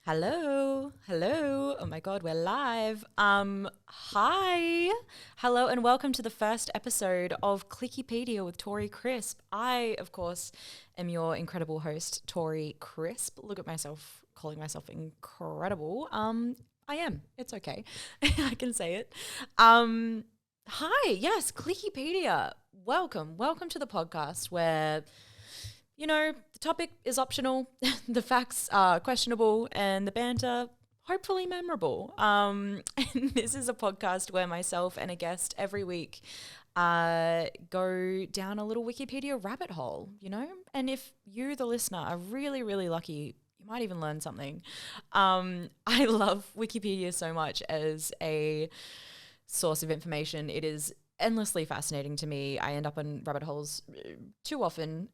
Hello. Oh my God, we're live. Hi. Hello and welcome to the first episode of Clickipedia with Tori Crisp. I, of course, am your incredible host, Tori Crisp. Look at myself, calling myself incredible. I am. It's okay. I can say it. Hi. Yes, Clickipedia. Welcome to the podcast where the topic is optional, the facts are questionable, and the banter hopefully memorable. And this is a podcast where myself and a guest every week go down a little Wikipedia rabbit hole, And if you, the listener, are really, really lucky, you might even learn something. I love Wikipedia so much as a source of information. It is endlessly fascinating to me. I end up in rabbit holes too often,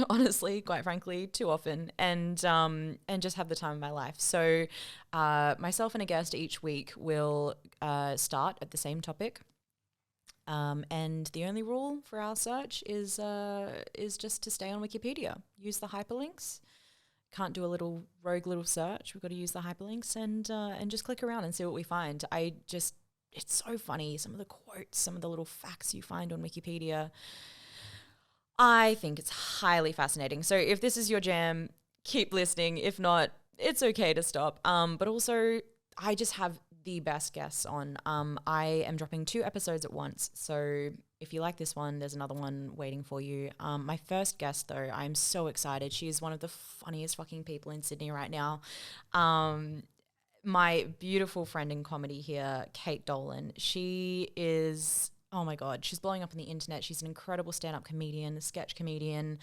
honestly, quite frankly, too often, and just have the time of my life. So myself and a guest each week will start at the same topic. And the only rule for our search is just to stay on Wikipedia. Use the hyperlinks. Can't do a little rogue little search. We've got to use the hyperlinks and just click around and see what we find. It's so funny, some of the quotes, some of the little facts you find on Wikipedia. I think it's highly fascinating. So if this is your jam, keep listening. If not, it's okay to stop. But also, I just have the best guests on. I am dropping 2 episodes at once. So if you like this one, there's another one waiting for you. My first guest, though, I'm so excited. She is one of the funniest fucking people in Sydney right now. My beautiful friend in comedy here, Kate Dolan. She is, oh my God, she's blowing up on the internet. She's an incredible stand-up comedian, sketch comedian,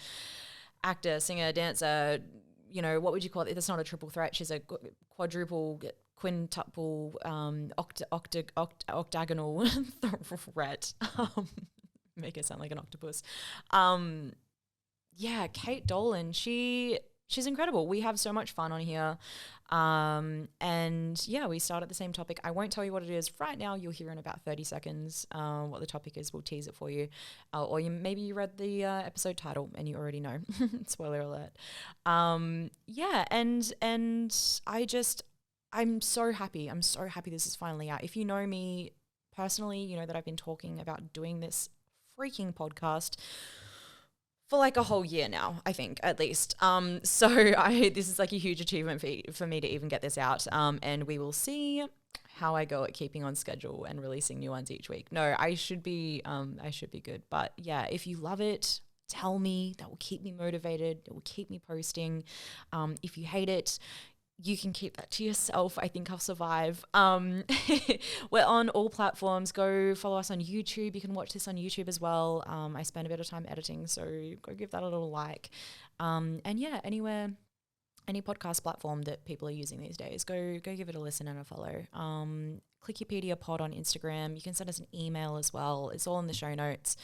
actor, singer, dancer. What would you call it? That's not a triple threat. She's a quadruple, quintuple, octagonal threat. Make it sound like an octopus. Kate Dolan. She's incredible. We have so much fun on here. We start at the same topic. I won't tell you what it is right now. You'll hear in about 30 seconds what the topic is. We'll tease it for you. Maybe you read the episode title and you already know. Spoiler alert. I'm so happy. I'm so happy this is finally out. If you know me personally, you know that I've been talking about doing this freaking podcast for like a whole year now, I think, at least. This is like a huge achievement for me to even get this out. And we will see how I go at keeping on schedule and releasing new ones each week. No, I should be good. But yeah, if you love it, tell me. That will keep me motivated. It will keep me posting. If you hate it, you can keep that to yourself. I think I'll survive. We're on all platforms. Go follow us on YouTube. You can watch this on YouTube as well. I spend a bit of time editing, so go give that a little like. Anywhere, any podcast platform that people are using these days, go give it a listen and a follow. Clickipedia.pod on Instagram. You can send us an email as well. It's all in the show notes.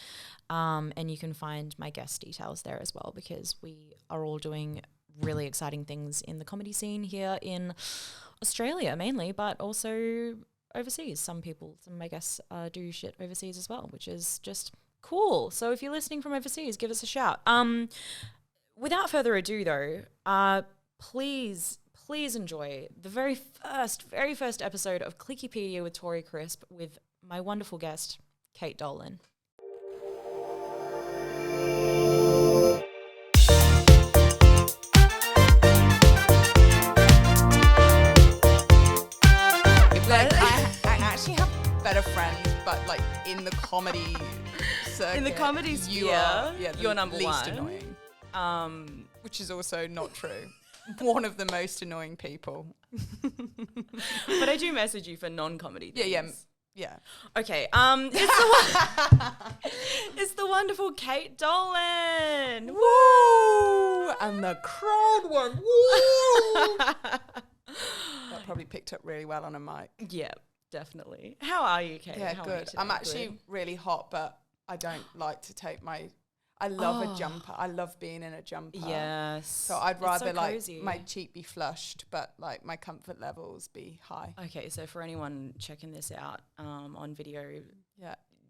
And you can find my guest details there as well, because we are all doing really exciting things in the comedy scene here in Australia mainly, but also overseas. Some of my guests do shit overseas as well, which is just cool. So if you're listening from overseas, give us a shout. Without further ado though, please enjoy the very first episode of Clickipedia with Tori Crisp with my wonderful guest, Kate Dolan. Better friends, but like in the comedy circuit, in the comedy sphere, you're number least one. Annoying, which is also not true. One of the most annoying people. But I do message you for non-comedy things. Yeah. Okay. It's the wonderful Kate Dolan. Woo! And the crowd went woo. That probably picked up really well on a mic. Yeah. Definitely. How are you, Kate? Yeah, How good. I'm actually really hot, but I don't like to take I love a jumper. I love being in a jumper. Yes. So I'd rather cozy. My cheek be flushed, but like my comfort levels be high. Okay, so for anyone checking this out on video,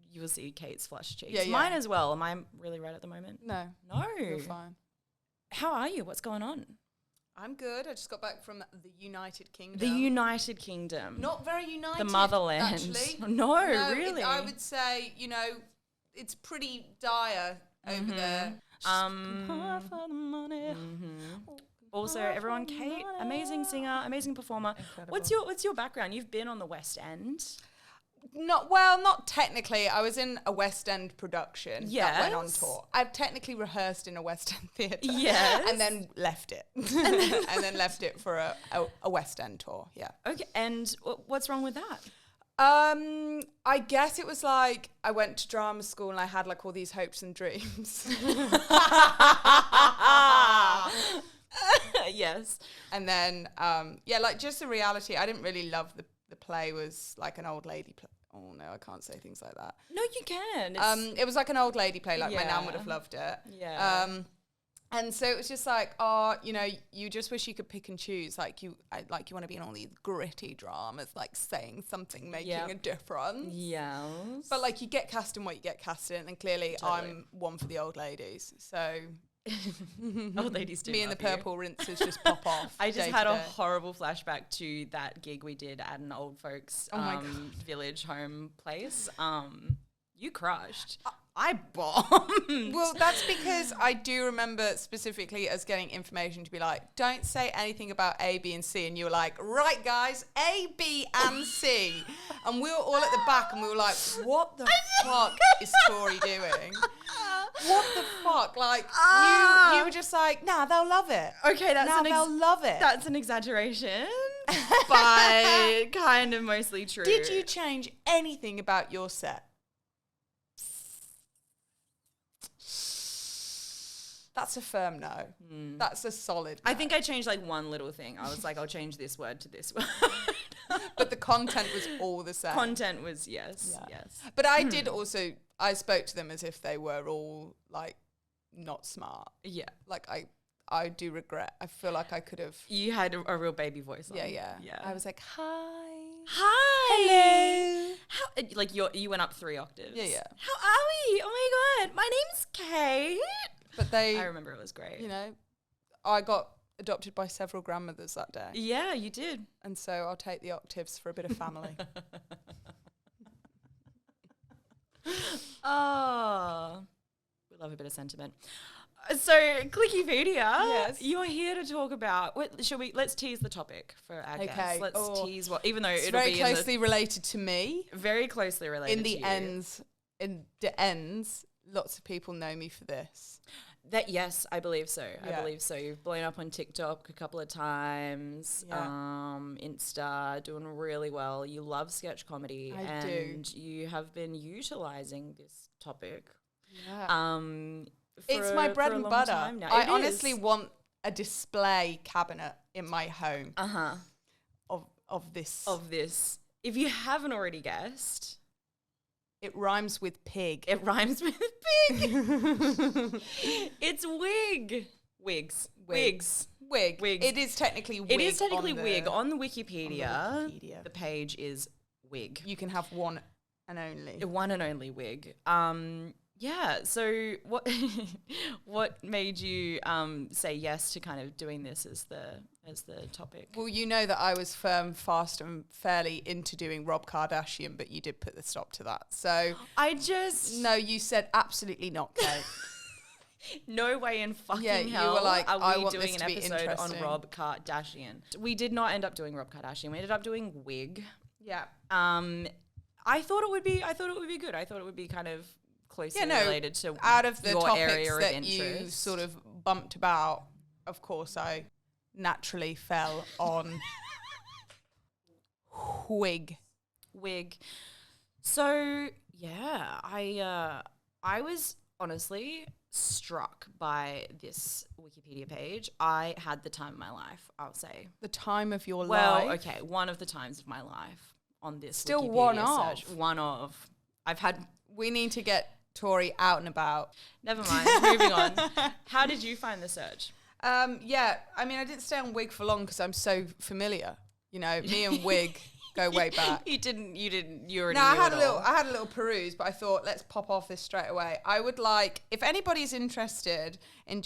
you will see Kate's flushed cheeks. Yeah. Mine as well. Am I really red at the moment? No. No. You're fine. How are you? What's going on? I'm good. I just got back from the United Kingdom. The United Kingdom. Not very united. The motherland. Actually. No, really. I would say, it's pretty dire over there. Also, everyone, Kate, amazing singer, amazing performer. Incredible. What's your background? You've been on the West End. Not technically. I was in a West End production that went on Yes. tour. I've technically rehearsed in a West End theatre. Yes. And then left it. and then left it for a West End tour, yeah. Okay, and what's wrong with that? I guess it was like I went to drama school and I had like all these hopes and dreams. Yes. And then, like just the reality. I didn't really love the play was like an old lady play. Oh no, I can't say things like that. No, you can. It was like an old lady play. Like my nan would Yeah. have loved it. Yeah. And so it was just like, you just wish you could pick and choose. Like you want to be in all these gritty dramas, like saying something, making a difference. Yes. But like you get cast in what you get cast in, and clearly Totally. I'm one for the old ladies. So Old ladies do me and the love you. purple rinses just pop off. I just day had to a day. horrible flashback to that gig we did at an old folks Oh my God. village home place. You crushed. I bombed. Well, that's because I do remember specifically us getting information to be like, don't say anything about A, B, and C. And you were like, right, guys, A, B, and C. And we were all at the back and we were like, what the fuck is Tori doing? What the fuck? Like, you were just like, nah, they'll love it. Okay, that's they'll love it. That's an exaggeration, but kind of mostly true. Did you change anything about your set? That's a firm no. That's a solid no. I think I changed like one little thing. I was like, I'll change this word to this word. But the content was all the same. Content was yes. But I did also, I spoke to them as if they were all like not smart. Yeah. Like I do regret. I feel like I could have. You had a real baby voice on. Yeah. I was like, hi. Hi. Hello. How, like you went up 3 octaves. Yeah. How are we? Oh my god. My name's Kate. But they, I remember it was great. I got adopted by several grandmothers that day. Yeah, you did. And so I'll take the octaves for a bit of family. Oh, we love a bit of sentiment. So, Clickipedia, Yes. you're here to talk about. Let's tease the topic for our guests. Let's tease what, even though It's it'll very be closely related to me. very closely related. In the to you. ends, lots of people know me for this. That yes, I believe so. Yeah. I believe so. You've blown up on TikTok a couple of times. Yeah. Insta, doing really well. You love sketch comedy, I do. and you have been utilizing this topic. Yeah. It's for my a- bread for a and long butter. time now. I It honestly is. want a display cabinet in my home Uh-huh. of this. Of this. If you haven't already guessed, It rhymes with pig. it rhymes with pig. It's wig. Wigs. Wigs. Wig. Wigs. It is technically wig. It is technically on the, wig. On the on Wikipedia, the Wikipedia. the page is wig. You can have one and only. The one and only wig. Yeah. So what what made you say yes to kind of doing this as the topic? Well, you know that I was firm, fast, and fairly into doing Rob Kardashian, but you did put the stop to that. So I just no, you said absolutely not, Kate. no way in fucking Yeah, you hell were like, are I we want doing this an to be episode on interesting. Rob Kardashian. We did not end up doing Rob Kardashian. We ended up doing Wig. Yeah. I thought it would be good. I thought it would be kind of closely related to out of the your topics area of that interest. you sort of bumped about, of course, I naturally fell on wig. So yeah, I was honestly struck by this Wikipedia page. I had the time of my life, I'll say. The time of your Well, life. okay, one of the times of my life on this Still Wikipedia one of. search. One of. I've had. We need to get Tori out and about. Never mind. Moving on. How did you find the search? Yeah, I mean, I didn't stay on Wig for long because I'm so familiar. You know, me and Wig go way back. You already No, I knew had it a all. little peruse, but I thought let's pop off this straight away. I would like, if anybody's interested in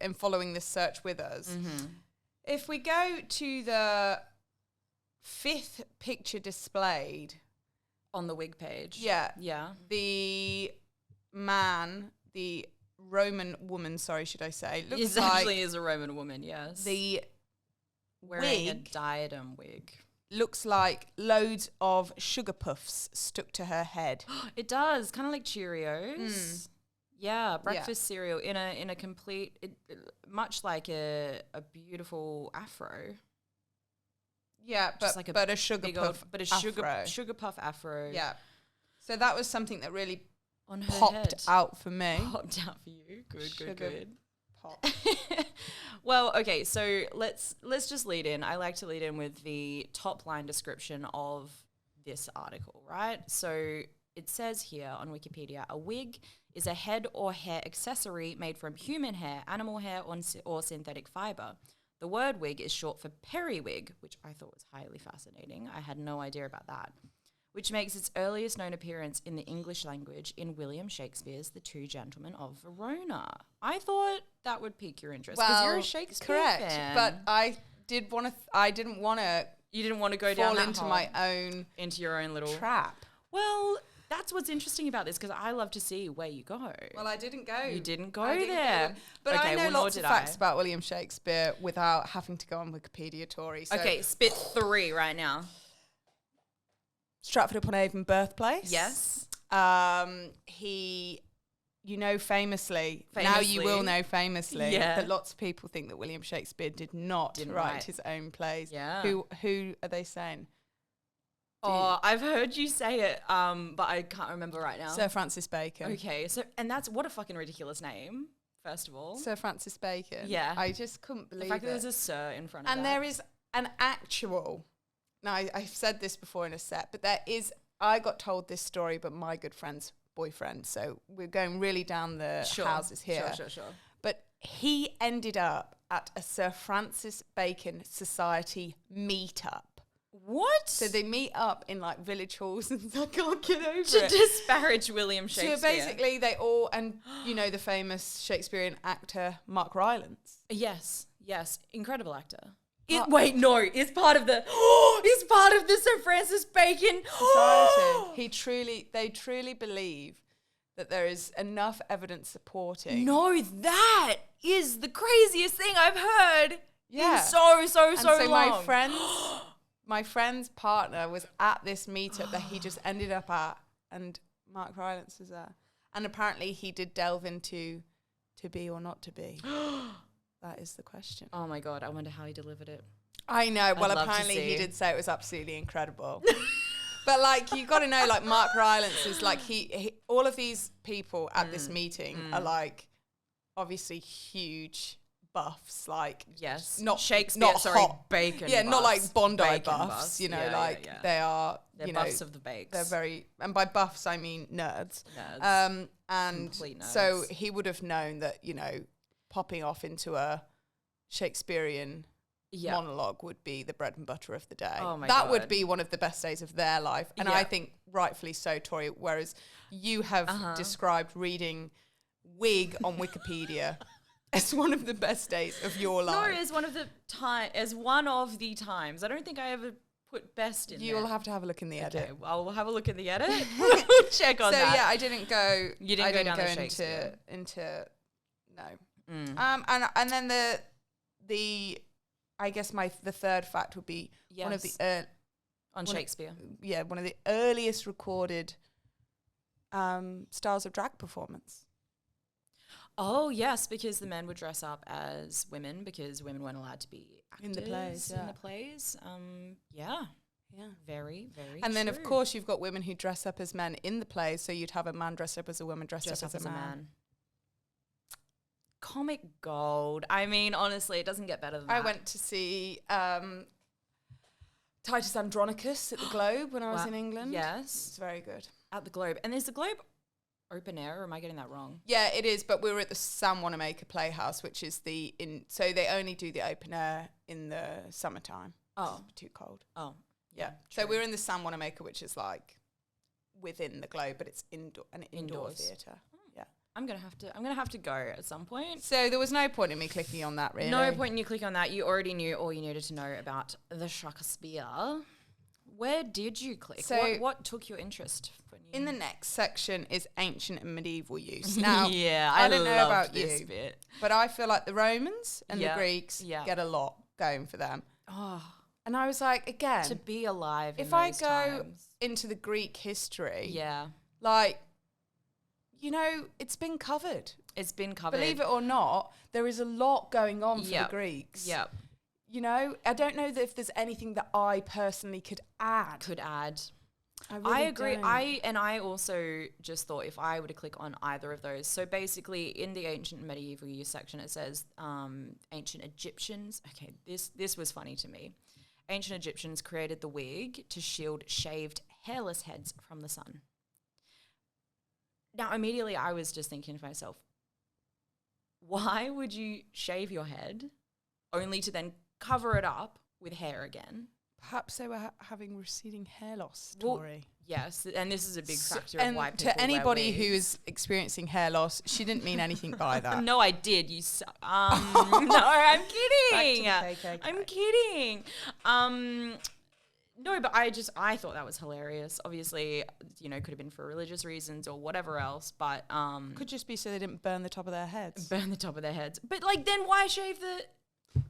in following this search with us, If we go to the 5th picture displayed On the wig page. Yeah. Yeah. the Roman woman, should I say, looks He like actually is a Roman woman, yes. the Wearing a wig diadem wig. looks like loads of sugar puffs stuck to her head. It does, kind of like Cheerios. Yeah, breakfast cereal in a complete, much like a beautiful afro. Yeah, Just like but a sugar big puff, old, but a afro. sugar puff afro. Yeah. So that was something that really On her popped head. out for me. Popped out for you. Good, Sugar good. Pop. Well, okay, so let's just lead in. I like to lead in with the top line description of this article, right? So it says here on Wikipedia, a wig is a head or hair accessory made from human hair, animal hair, or synthetic fiber. The word wig is short for periwig, which I thought was highly fascinating. I had no idea about that. Which makes its earliest known appearance in the English language in William Shakespeare's The Two Gentlemen of Verona. I thought that would pique your interest because you're a Shakespeare correct, fan. but I didn't want to You didn't want to go fall down that into hole, my own into your own little trap. Well, that's what's interesting about this because I love to see where you go. Well, I didn't go. You didn't go I didn't there. go. But Okay, I know well, nor lots of did facts I. about William Shakespeare without having to go on Wikipedia, Tori. So Okay, spit 3 right now. Stratford-upon-Avon birthplace. Yes. He, famously, now you will know famously, Yeah. that lots of people think that William Shakespeare didn't Didn't write write. his own plays. Yeah. Who are they saying? Oh, I've heard you say it, but I can't remember right now. Sir Francis Bacon. Okay, so and that's what a fucking ridiculous name. First of all, Sir Francis Bacon. Yeah. I just couldn't the believe fact that it. there's a sir in front of And that. there is an actual. Now, I've said this before in a set, but there is. I got told this story, but my good friend's boyfriend. So we're going really down the houses here. Sure. But he ended up at a Sir Francis Bacon Society meetup. What? So they meet up in like village halls, and I can't get over to it. disparage William Shakespeare. So basically, they all, and the famous Shakespearean actor Mark Rylance. Yes, incredible actor. Wait, no, it's part of the. He's part of the Sir Francis Bacon Society. They truly believe that there is enough evidence supporting. No, that is the craziest thing I've heard. Yeah. In so And so long. my friend's partner was at this meetup that he just ended up at, and Mark Rylance was there. And apparently he did delve into to be or not to be. That is the question. Oh my God, I wonder how he delivered it. I know. Well, love to apparently he see. did say it was absolutely incredible. But like, you got to know, like Mark Rylance is like, he all of these people at this meeting are like, obviously huge buffs, like Yes. not Shakespeare, not sorry, hot. Bacon Yeah, not like buffs. Bondi Bacon buffs, Yeah, yeah. they are, They're buffs of the bakes. they're very, and by buffs I mean nerds. Nerds. And Complete so nerds. he would have known that, popping off into a Shakespearean monologue would be the bread and butter of the day. Oh my that would God. be one of the best days of their life. And Yeah. I think rightfully so, Tori, whereas you have described reading Wig on Wikipedia as one of the best days of your life. No, as one of the times. I don't think I ever put best in You'll there. have to have a look in the edit. Okay, well, we'll have a look in the edit. We'll check on So that. yeah, I didn't go. You didn't I go didn't down go the Shakespeare. into no. Mm. And then the I guess the third fact would be one of the Yes. On Shakespeare. one of the earliest recorded styles of drag performance. Oh, yes, because the men would dress up as women because women weren't allowed to be actors In the plays, In yeah. the plays. Yeah. Yeah. Very, very And then, of true. course, you've got women who dress up as men in the plays. So you'd have a man dressed up as a woman, dressed dress up up as a man. Comic gold. I mean, honestly, it doesn't get better than that. I went to see Titus Andronicus at the Globe when I was Wow. in England. Yes. It's very good. At the Globe. And is the Globe open air, or am I getting that wrong? Yeah, it is. But we were at the Sam Wanamaker Playhouse, which is so they only do the open air in the summertime. Oh. It's too cold. Oh. Yeah. So true. we were in the Sam Wanamaker, which is like within the Globe, but it's indoor Indoors. theatre. Yeah. I'm gonna have to go at some point. So there was no point in me clicking on that, really. No point in you clicking on that. You already knew all you needed to know about the Shakespeare. Where did you click? So what took your interest? In the next section is ancient and medieval use. Now, yeah, I don't know about this you, bit. but I feel like the Romans and the Greeks get a lot going for them. Oh, and I was like, again, to be alive. If I go into the Greek history, like, you know, it's been covered. It's been covered. Believe it or not, there is a lot going on for the Greeks. Yep. You know, I don't know that if there's anything that I personally could add. I agree. I also just thought if I were to click on either of those. So basically, in the ancient and medieval use section, it says ancient Egyptians. Okay, this was funny to me. Ancient Egyptians created the wig to shield shaved, hairless heads from the sun. Now, immediately, I was just thinking to myself, why would you shave your head only to then cover it up with hair again? Perhaps they were having receding hair loss, Tori. Well, yes, and this is a big factor of why people to anybody wear wigs. who is experiencing hair loss, she didn't mean anything by that. No, I did. No, I'm kidding. I'm kidding. No, but I thought that was hilarious. Obviously, you know, could have been for religious reasons or whatever else, but could just be so they didn't burn the top of their heads. But like, then why shave the?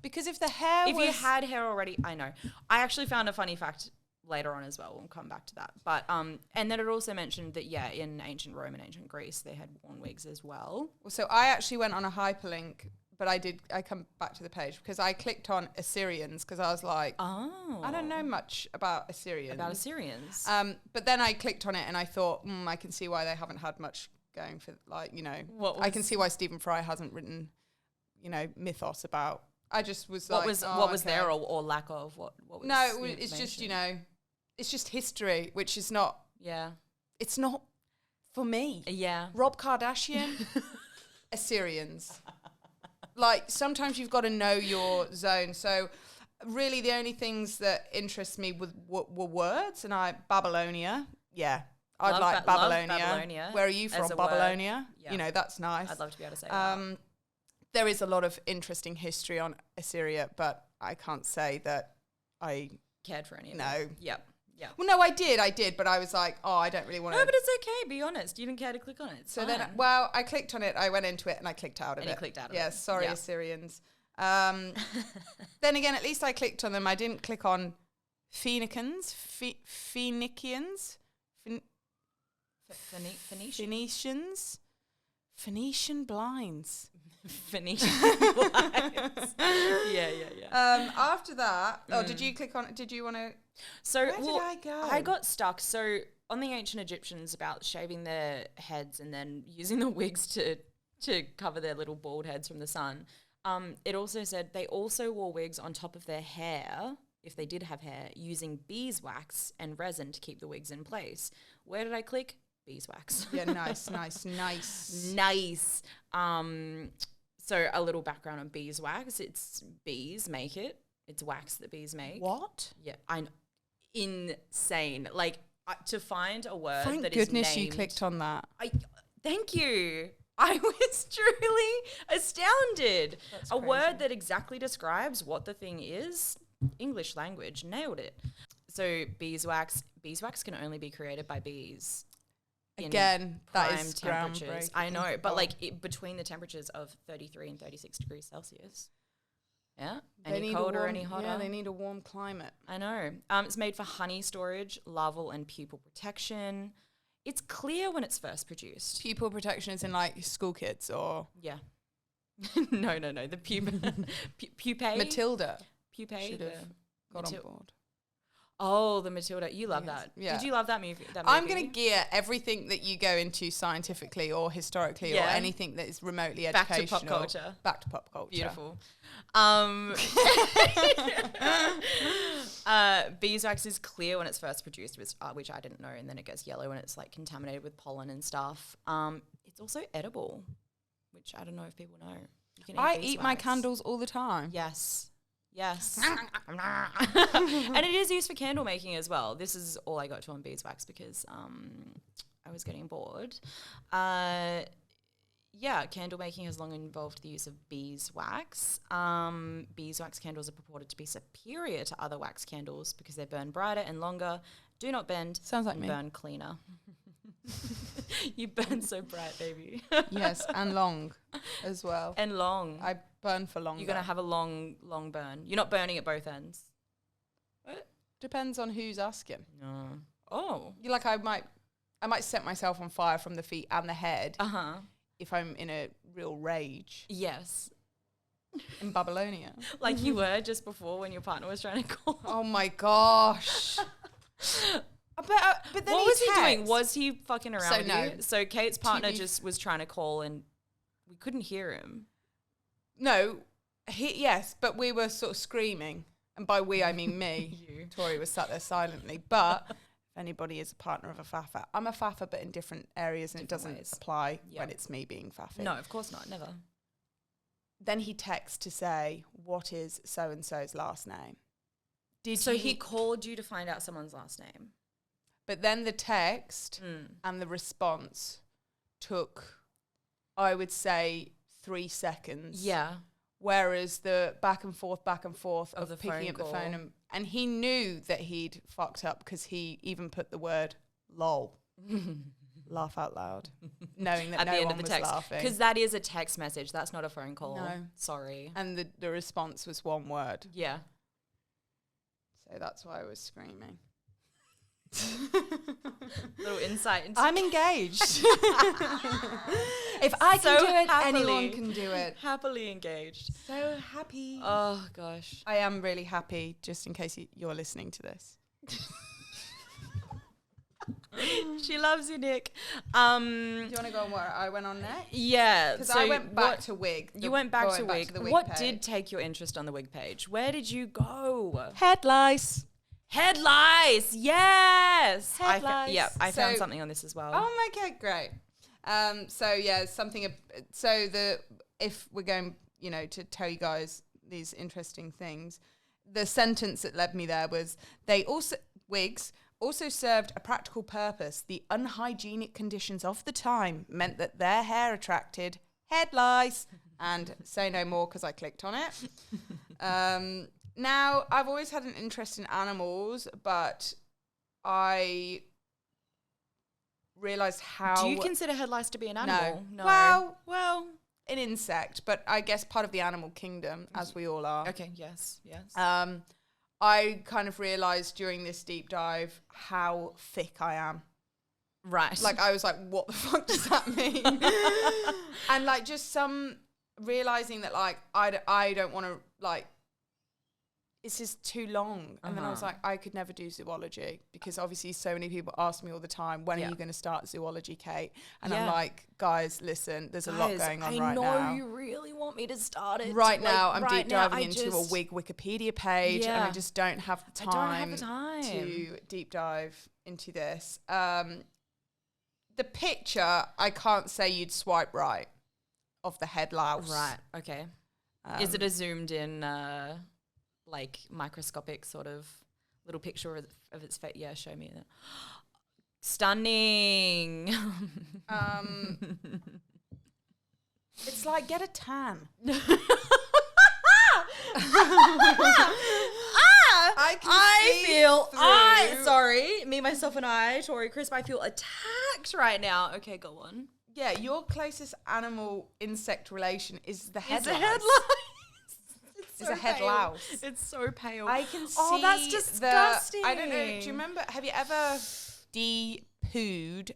Because if the hair you had hair already, I know. I actually found a funny fact later on as well. We'll come back to that. But and then it also mentioned that in ancient Rome and ancient Greece they had worn wigs as well. So I actually went on a hyperlink, but I come back to the page because I clicked on Assyrians because I was like, I don't know much about Assyrians. But then I clicked on it and I thought, I can see why they haven't had much going for, like, you know, I can see why Stephen Fry hasn't written, you know, mythos about. I just was what like, what was there or lack of what was it's just, you know, it's just history, which is not it's not for me. Rob Kardashian, Assyrians. Like, sometimes you've got to know your zone. So really the only things that interest me were words, and Babylonia. I'd like Babylonia. Where are you from? Babylonia. You know, that's nice. I'd love to be able to say that. There is a lot of interesting history on Assyria, but I can't say that I cared for any of it. No. Yep. Well, no, I did, but I was like, I don't really want to. No, but it's okay. Be honest. You didn't care to click on it. It's fine. Then, I clicked on it. I went into it and I clicked out of it. And you clicked out of it. Yes, sorry, Assyrians. Then again, at least I clicked on them. I didn't click on Phoenicians. Phoenician blinds. Phoenician blinds. Yeah. After that, did you click on it? Did you want to? So where did I go? I got stuck. So on the ancient Egyptians about shaving their heads and then using the wigs to cover their little bald heads from the sun. It also said they also wore wigs on top of their hair, if they did have hair, using beeswax and resin to keep the wigs in place. Where did I click? Beeswax. Yeah, nice. Nice. So a little background on beeswax. It's bees make it. It's wax that bees make. What? Yeah, I know. Insane. Like, to find a word Thank that goodness is named, you clicked on that. Thank you. I was truly astounded. That's a crazy. word that exactly describes what the thing is. English language. Nailed it. So beeswax can only be created by bees. Again, that is temperatures. I know, but between the temperatures of 33 and 36 degrees Celsius. Yeah. Any colder, any hotter. Yeah, they need a warm climate. I know. It's made for honey storage, larval and pupal protection. It's clear when it's first produced. Pupil protection is in like school kids or? Yeah. No. The pupae. Matilda. Pupae. Should have got on board. Oh, the Matilda. You love that. Yeah. Did you love that movie? I'm going to gear everything that you go into scientifically or historically or anything that is remotely educational. Back to pop culture. Beautiful. Beeswax is clear when it's first produced, which I didn't know, and then it gets yellow when it's like contaminated with pollen and stuff. It's also edible, which I don't know if people know. You can eat my candles all the time. Yes. And it is used for candle making as well. This is all I got to on beeswax because I was getting bored. Yeah, candle making has long involved the use of beeswax. Beeswax candles are purported to be superior to other wax candles because they burn brighter and longer, do not bend, Sounds like and me. burn cleaner. You burn so bright, baby. Yes, and long as well. And long. I burn for longer. You're going to have a long burn. You're not burning at both ends. What? Depends on who's asking. No. Oh. You like, I might set myself on fire from the feet and the head if I'm in a real rage. Yes. In Babylonia. Like you were just before when your partner was trying to call. Oh my gosh. But then what was he doing? Was he fucking around So with no. you? So Kate's partner just was trying to call and we couldn't hear him. No, yes, but we were sort of screaming. And by we, I mean me. You. Tori was sat there silently. But if anybody is a partner of a faffa, I'm a faffa, but in different areas, and it doesn't ways. apply Yep. when it's me being faffy. No, of course not. Never. Then he texts to say, what is so-and-so's last name? So he called you to find out someone's last name? But then the text and the response took, I would say, 3 seconds. Yeah. Whereas the back and forth of the picking phone up the call. phone. And he knew that he'd fucked up because he even put the word lol. Laugh out loud. Knowing that At no the end one of the was text. laughing. Because that is a text message. That's not a phone call. No. Sorry. And the response was one word. Yeah. So that's why I was screaming. Little insight into I'm engaged. If I can do it, anyone can do it. Happily engaged. So happy. Oh, gosh. I am really happy, just in case you're listening to this. She loves you, Nick. Do you want to go on where I went on next? Yeah. Because I went back to Wig. You went back to Wig. the Wig What page. did take your interest on the Wig page? Where did you go? Head lice. Head lice. Yes. Head lice. Yeah, I found So- something on this as well. Oh my god, great. So yeah, something. If we're going, to tell you guys these interesting things, the sentence that led me there was Wigs also served a practical purpose. The unhygienic conditions of the time meant that their hair attracted head lice. And say no more because I clicked on it. Now, I've always had an interest in animals, but I realised how... Do you consider head lice to be an animal? No. Well, an insect, but I guess part of the animal kingdom, as we all are. Okay, yes. I kind of realised during this deep dive how thick I am. Right. Like, I was like, what the fuck does that mean? And, like, just realising that, like, I don't want to, like, this is too long. And then I was like, I could never do zoology because obviously so many people ask me all the time, when are you going to start zoology, Kate? And I'm like, guys, listen, there's a lot going on right now. I know you really want me to start it. Right now, I'm deep diving into a Wig Wikipedia page and I just don't have the time, to deep dive into this. The picture, I can't say you'd swipe right of the head louse. Right, okay. Is it a zoomed in... like microscopic sort of little picture of its face? Yeah, show me that. Stunning. It's like, get a tan. Sorry, me, myself, and I, Tori Crisp, I feel attacked right now. Okay, go on. Yeah, your closest animal insect relation is the head It's lice. a head lice. It's a head louse. It's so pale. I can see. Oh, that's disgusting. I don't know. Do you remember? Have you ever de-pooed?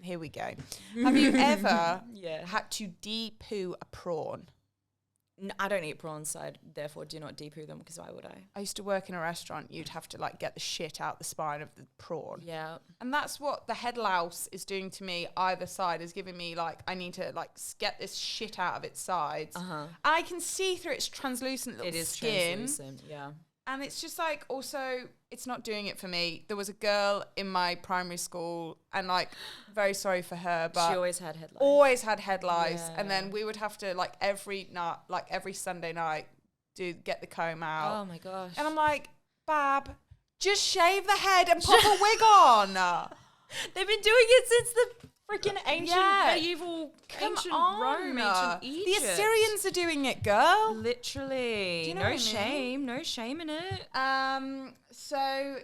Here we go. Have you ever had to de-poo a prawn? No, I don't eat prawns, so I therefore do not de-poo them because why would I? I used to work in a restaurant. You'd have to like get the shit out the spine of the prawn. Yeah. And that's what the head louse is doing to me. Either side is giving me like, I need to like get this shit out of its sides. I can see through its translucent little skin. It is translucent, yeah. And it's just like, also, it's not doing it for me. There was a girl in my primary school, and like, very sorry for her, but she always had head lice. Always had head lice. Yeah. And then we would have to like every night, like every Sunday night, get the comb out. Oh my gosh. And I'm like, Bab, just shave the head and put a wig on. They've been doing it since the freaking ancient medieval, ancient Rome, ancient Egypt. The Assyrians are doing it, girl. Literally. Do you know No what I shame. No shame in it. So,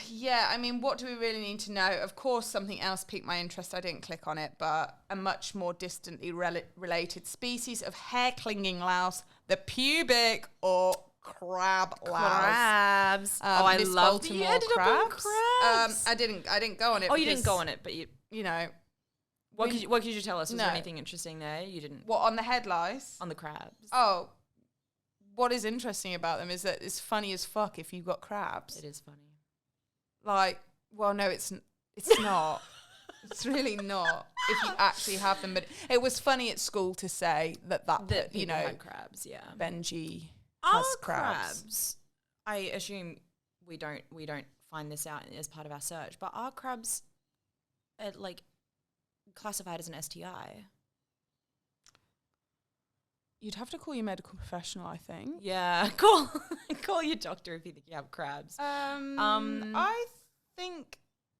yeah, I mean, what do we really need to know? Of course, something else piqued my interest. I didn't click on it, but a much more distantly related species of hair-clinging louse, the pubic or crab louse. Crabs. I love that you ended up on crabs. I didn't go on it. Oh, you didn't go on it, but you know. What could you tell us? Was there anything interesting there? You didn't. What, on the head lice? On the crabs. Oh, what is interesting about them is that it's funny as fuck if you've got crabs. It is funny. Like, well, no, it's not. It's really not if you actually have them. But it was funny at school to say that you know, had crabs. Yeah, Benji has crabs. I assume we don't find this out as part of our search, but are crabs like classified as an STI? You'd have to call your medical professional, I think. Yeah, call your doctor if you think you have crabs. I think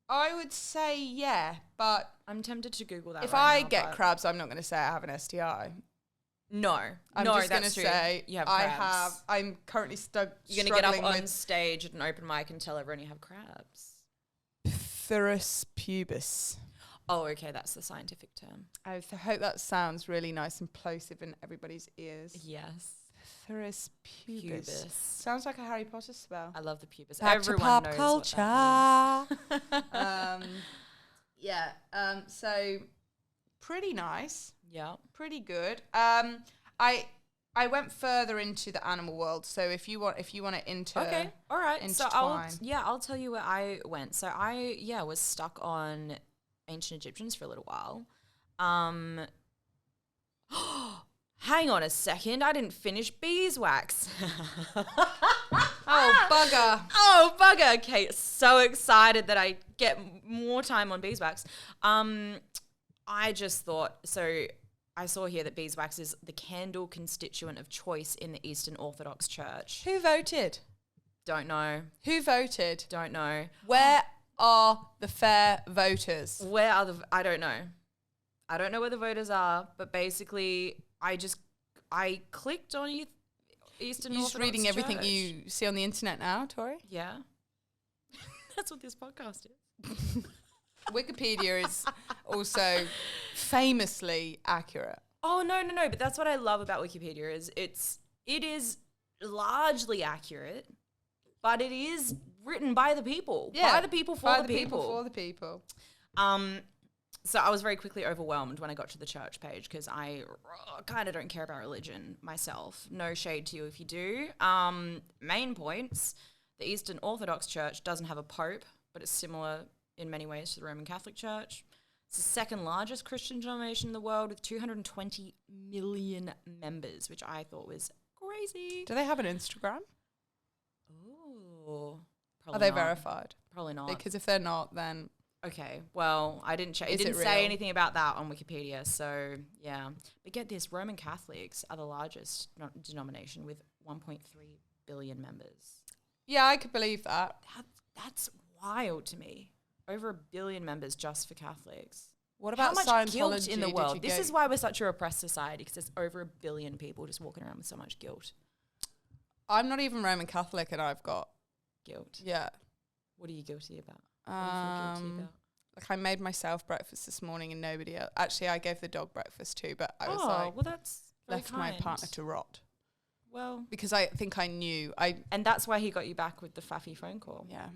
I would say yeah, but I'm tempted to Google that. If I get crabs, I'm not going to say I have an STI. No, I'm just going to say you have crabs. I'm currently stuck. You're going to get up on stage at an open mic and tell everyone you have crabs. Pthyrus pubis. Oh, okay, that's the scientific term. I hope that sounds really nice and plosive in everybody's ears. Yes. Pthyrus pubis. Sounds like a Harry Potter spell. I love the pubis. Back Everyone to pop knows culture. What that means. Yeah. So pretty nice. Yeah. Pretty good. I went further into the animal world. So if you want to okay, all right. So I'll tell you where I went. So I was stuck on ancient Egyptians for a little while. Hang on a second, I didn't finish beeswax. Oh, bugger. Oh, bugger. Kate, so excited that I get more time on beeswax. I just thought, so I saw here that beeswax is the candle constituent of choice in the Eastern Orthodox Church. Who voted? Don't know. Who voted? Don't know. Where are the fair voters? I don't know. I don't know where the voters are, but basically I clicked on Eastern Orthodox Church. You're just reading everything you see on the internet now, Tori? Yeah. That's what this podcast is. Wikipedia is also famously accurate. Oh, no, but that's what I love about Wikipedia is it is largely accurate, but it is written by the people. Yeah. By the people, for the people. For the people. So I was very quickly overwhelmed when I got to the church page because I kind of don't care about religion myself. No shade to you if you do. Main points, the Eastern Orthodox Church doesn't have a pope, but it's similar in many ways to the Roman Catholic Church. It's the second largest Christian denomination in the world with 220 million members, which I thought was crazy. Do they have an Instagram? Oh, probably Are they verified? Probably not. Because if they're not, then... Okay, well, I didn't check. It didn't say anything about that on Wikipedia, so yeah. But get this, Roman Catholics are the largest denomination with 1.3 billion members. Yeah, I could believe that. That's wild to me. Over 1 billion members just for Catholics. What about how much guilt in the world? This is why we're such a repressed society, because there's over 1 billion people just walking around with so much guilt. I'm not even Roman Catholic and I've got guilt. Yeah. What are you guilty about? Like I made myself breakfast this morning and nobody else. Actually, I gave the dog breakfast too, but I was well, that's left my partner to rot. Well, because I think I knew and that's why he got you back with the faffy phone call. Yeah.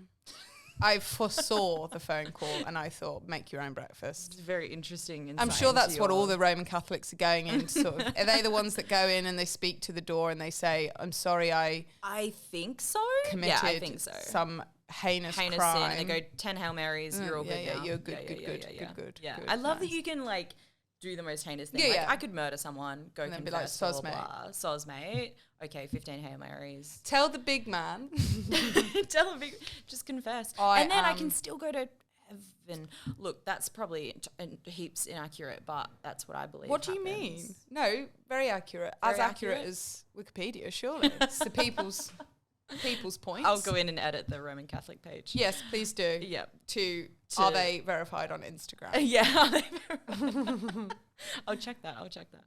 I foresaw the phone call and I thought, make your own breakfast. It's very interesting. I'm sure that's what all the Roman Catholics are going in. Sort of, are they the ones that go in and they speak to the door and they say, I'm sorry, I think so. Committed I think so. Some heinous crime. Sin, and they go 10 Hail Marys, you're all good now. You're good, good. Yeah. I love that you can like do the most heinous thing. I could murder someone, go and then confess, be like, soz mate. Okay, 15 Hail Marys. Tell the big man. Just confess. And then I can still go to heaven. Look, that's probably heaps inaccurate, but that's what I believe. What do you mean? No, very accurate. As accurate as Wikipedia, surely. It's the people's people's points. I'll go in and edit the Roman Catholic page. Yes, please do. Yeah. Are they verified on Instagram? Yeah. Are they I'll check that.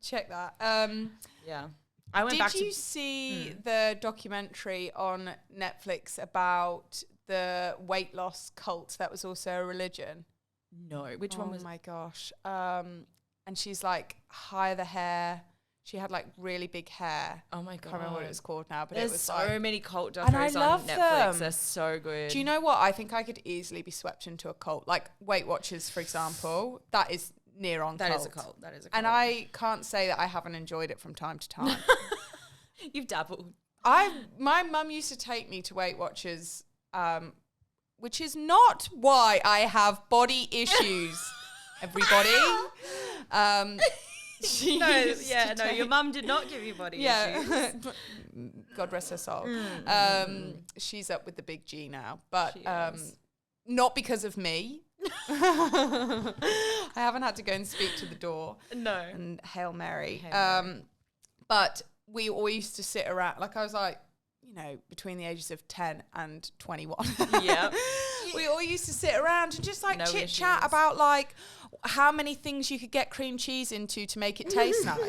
Check that. Yeah. I went back to... Did you see the documentary on Netflix about the weight loss cult that was also a religion? No. Which one was... Oh my gosh. And she's like, hire the hair. She had like really big hair. Oh my God. I can't remember what it was called now, but There's it was so many cult And I docos love on Netflix. them. They're so good. Do you know what? I think I could easily be swept into a cult. Like Weight Watchers, for example. That is near on That cult. is a cult. That is a cult. And I can't say that I haven't enjoyed it from time to time. You've dabbled. My mum used to take me to Weight Watchers, which is not why I have body issues, everybody. Your mum did not give you body issues. God rest her soul. She's up with the big G now, but not because of me. I haven't had to go and speak to the door. No. And Hail Mary. Hail Mary. But we all used to sit around, like I was like, between the ages of 10 and 21. Yeah. We all used to sit around and just like No chit issues. chat about like how many things you could get cream cheese into to make it taste nice.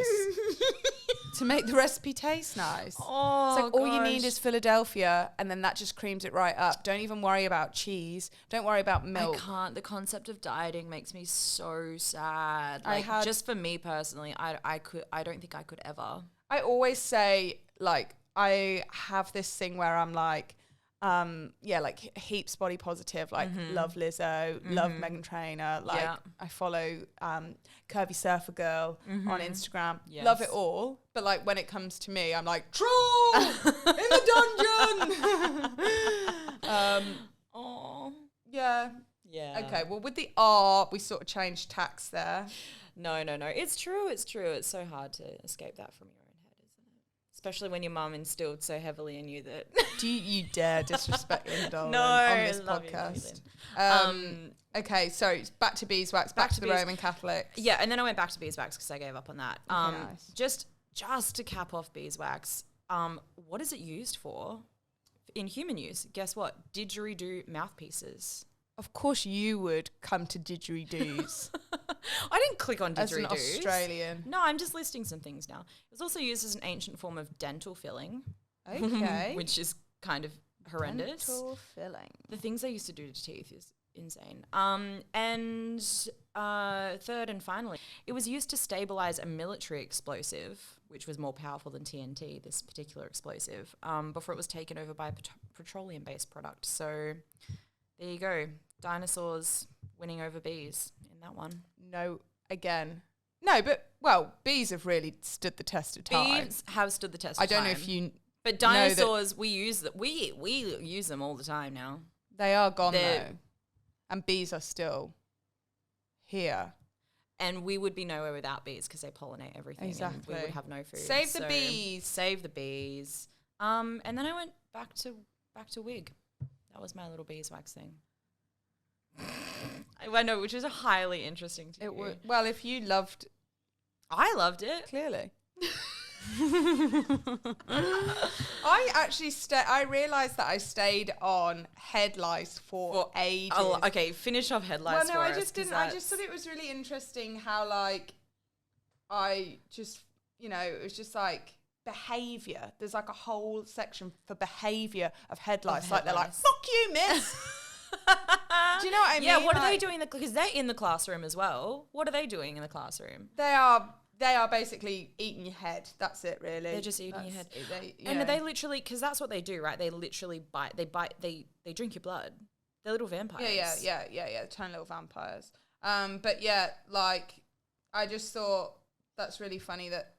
To make the recipe taste nice. Oh, it's like all you need is Philadelphia and then that just creams it right up. Don't even worry about cheese. Don't worry about milk. I can't. The concept of dieting makes me so sad. Just for me personally, I don't think I could ever. I always say like I have this thing where I'm like, like heaps body positive, like love Lizzo, love Meghan Trainor, like I follow Curvy Surfer Girl on Instagram, love it all. But like when it comes to me, I'm like, troll in the dungeon. Yeah. Okay, well with the R, we sort of changed tacks there. No. It's true. It's so hard to escape that from your own head, isn't it? Especially when your mum instilled so heavily in you that... Do you dare disrespect Linda Dolan no, on this love podcast? You, okay, so back to beeswax, back to the Roman Catholics. Yeah, and then I went back to beeswax because I gave up on that. Nice. Just to cap off beeswax, what is it used for? In human use, guess what? Didgeridoo mouthpieces. Of course you would come to didgeridoos. I didn't click on didgeridoos. As an Australian. No, I'm just listing some things now. It was also used as an ancient form of dental filling. Okay. Which is kind of horrendous. Dental filling. The things they used to do to teeth is insane. And third and finally, it was used to stabilize a military explosive, which was more powerful than TNT, this particular explosive, before it was taken over by a petroleum-based product. So there you go. Dinosaurs winning over bees in that one. No, again. No, but, bees have really stood the test of time. Bees have stood the test I of time. don't know if you But dinosaurs, we use them all the time now. They are gone, though. And bees are still here. And we would be nowhere without bees because they pollinate everything. Exactly. And we would have no food. Save the bees. Save the bees. And then I went back to wig. That was my little beeswax thing. I know, which is highly interesting to you. Well, if you loved... I loved it. Clearly. I actually I realised that I stayed on head lice for ages. Oh, okay, finish off head lice. Well, no, I just didn't. I just thought it was really interesting how, like, I just, it was just like behaviour. There's like a whole section for behaviour of head lice. Like they're like, "Fuck you, miss." Do you know what I mean? Yeah. What are they doing? Because they're in the classroom as well. What are they doing in the classroom? They are basically eating your head. That's it, really. They're just eating your head. And they literally, because that's what they do, right? They literally bite. They drink your blood. They're little vampires. Yeah. Tiny little vampires. But yeah, like, I just thought that's really funny that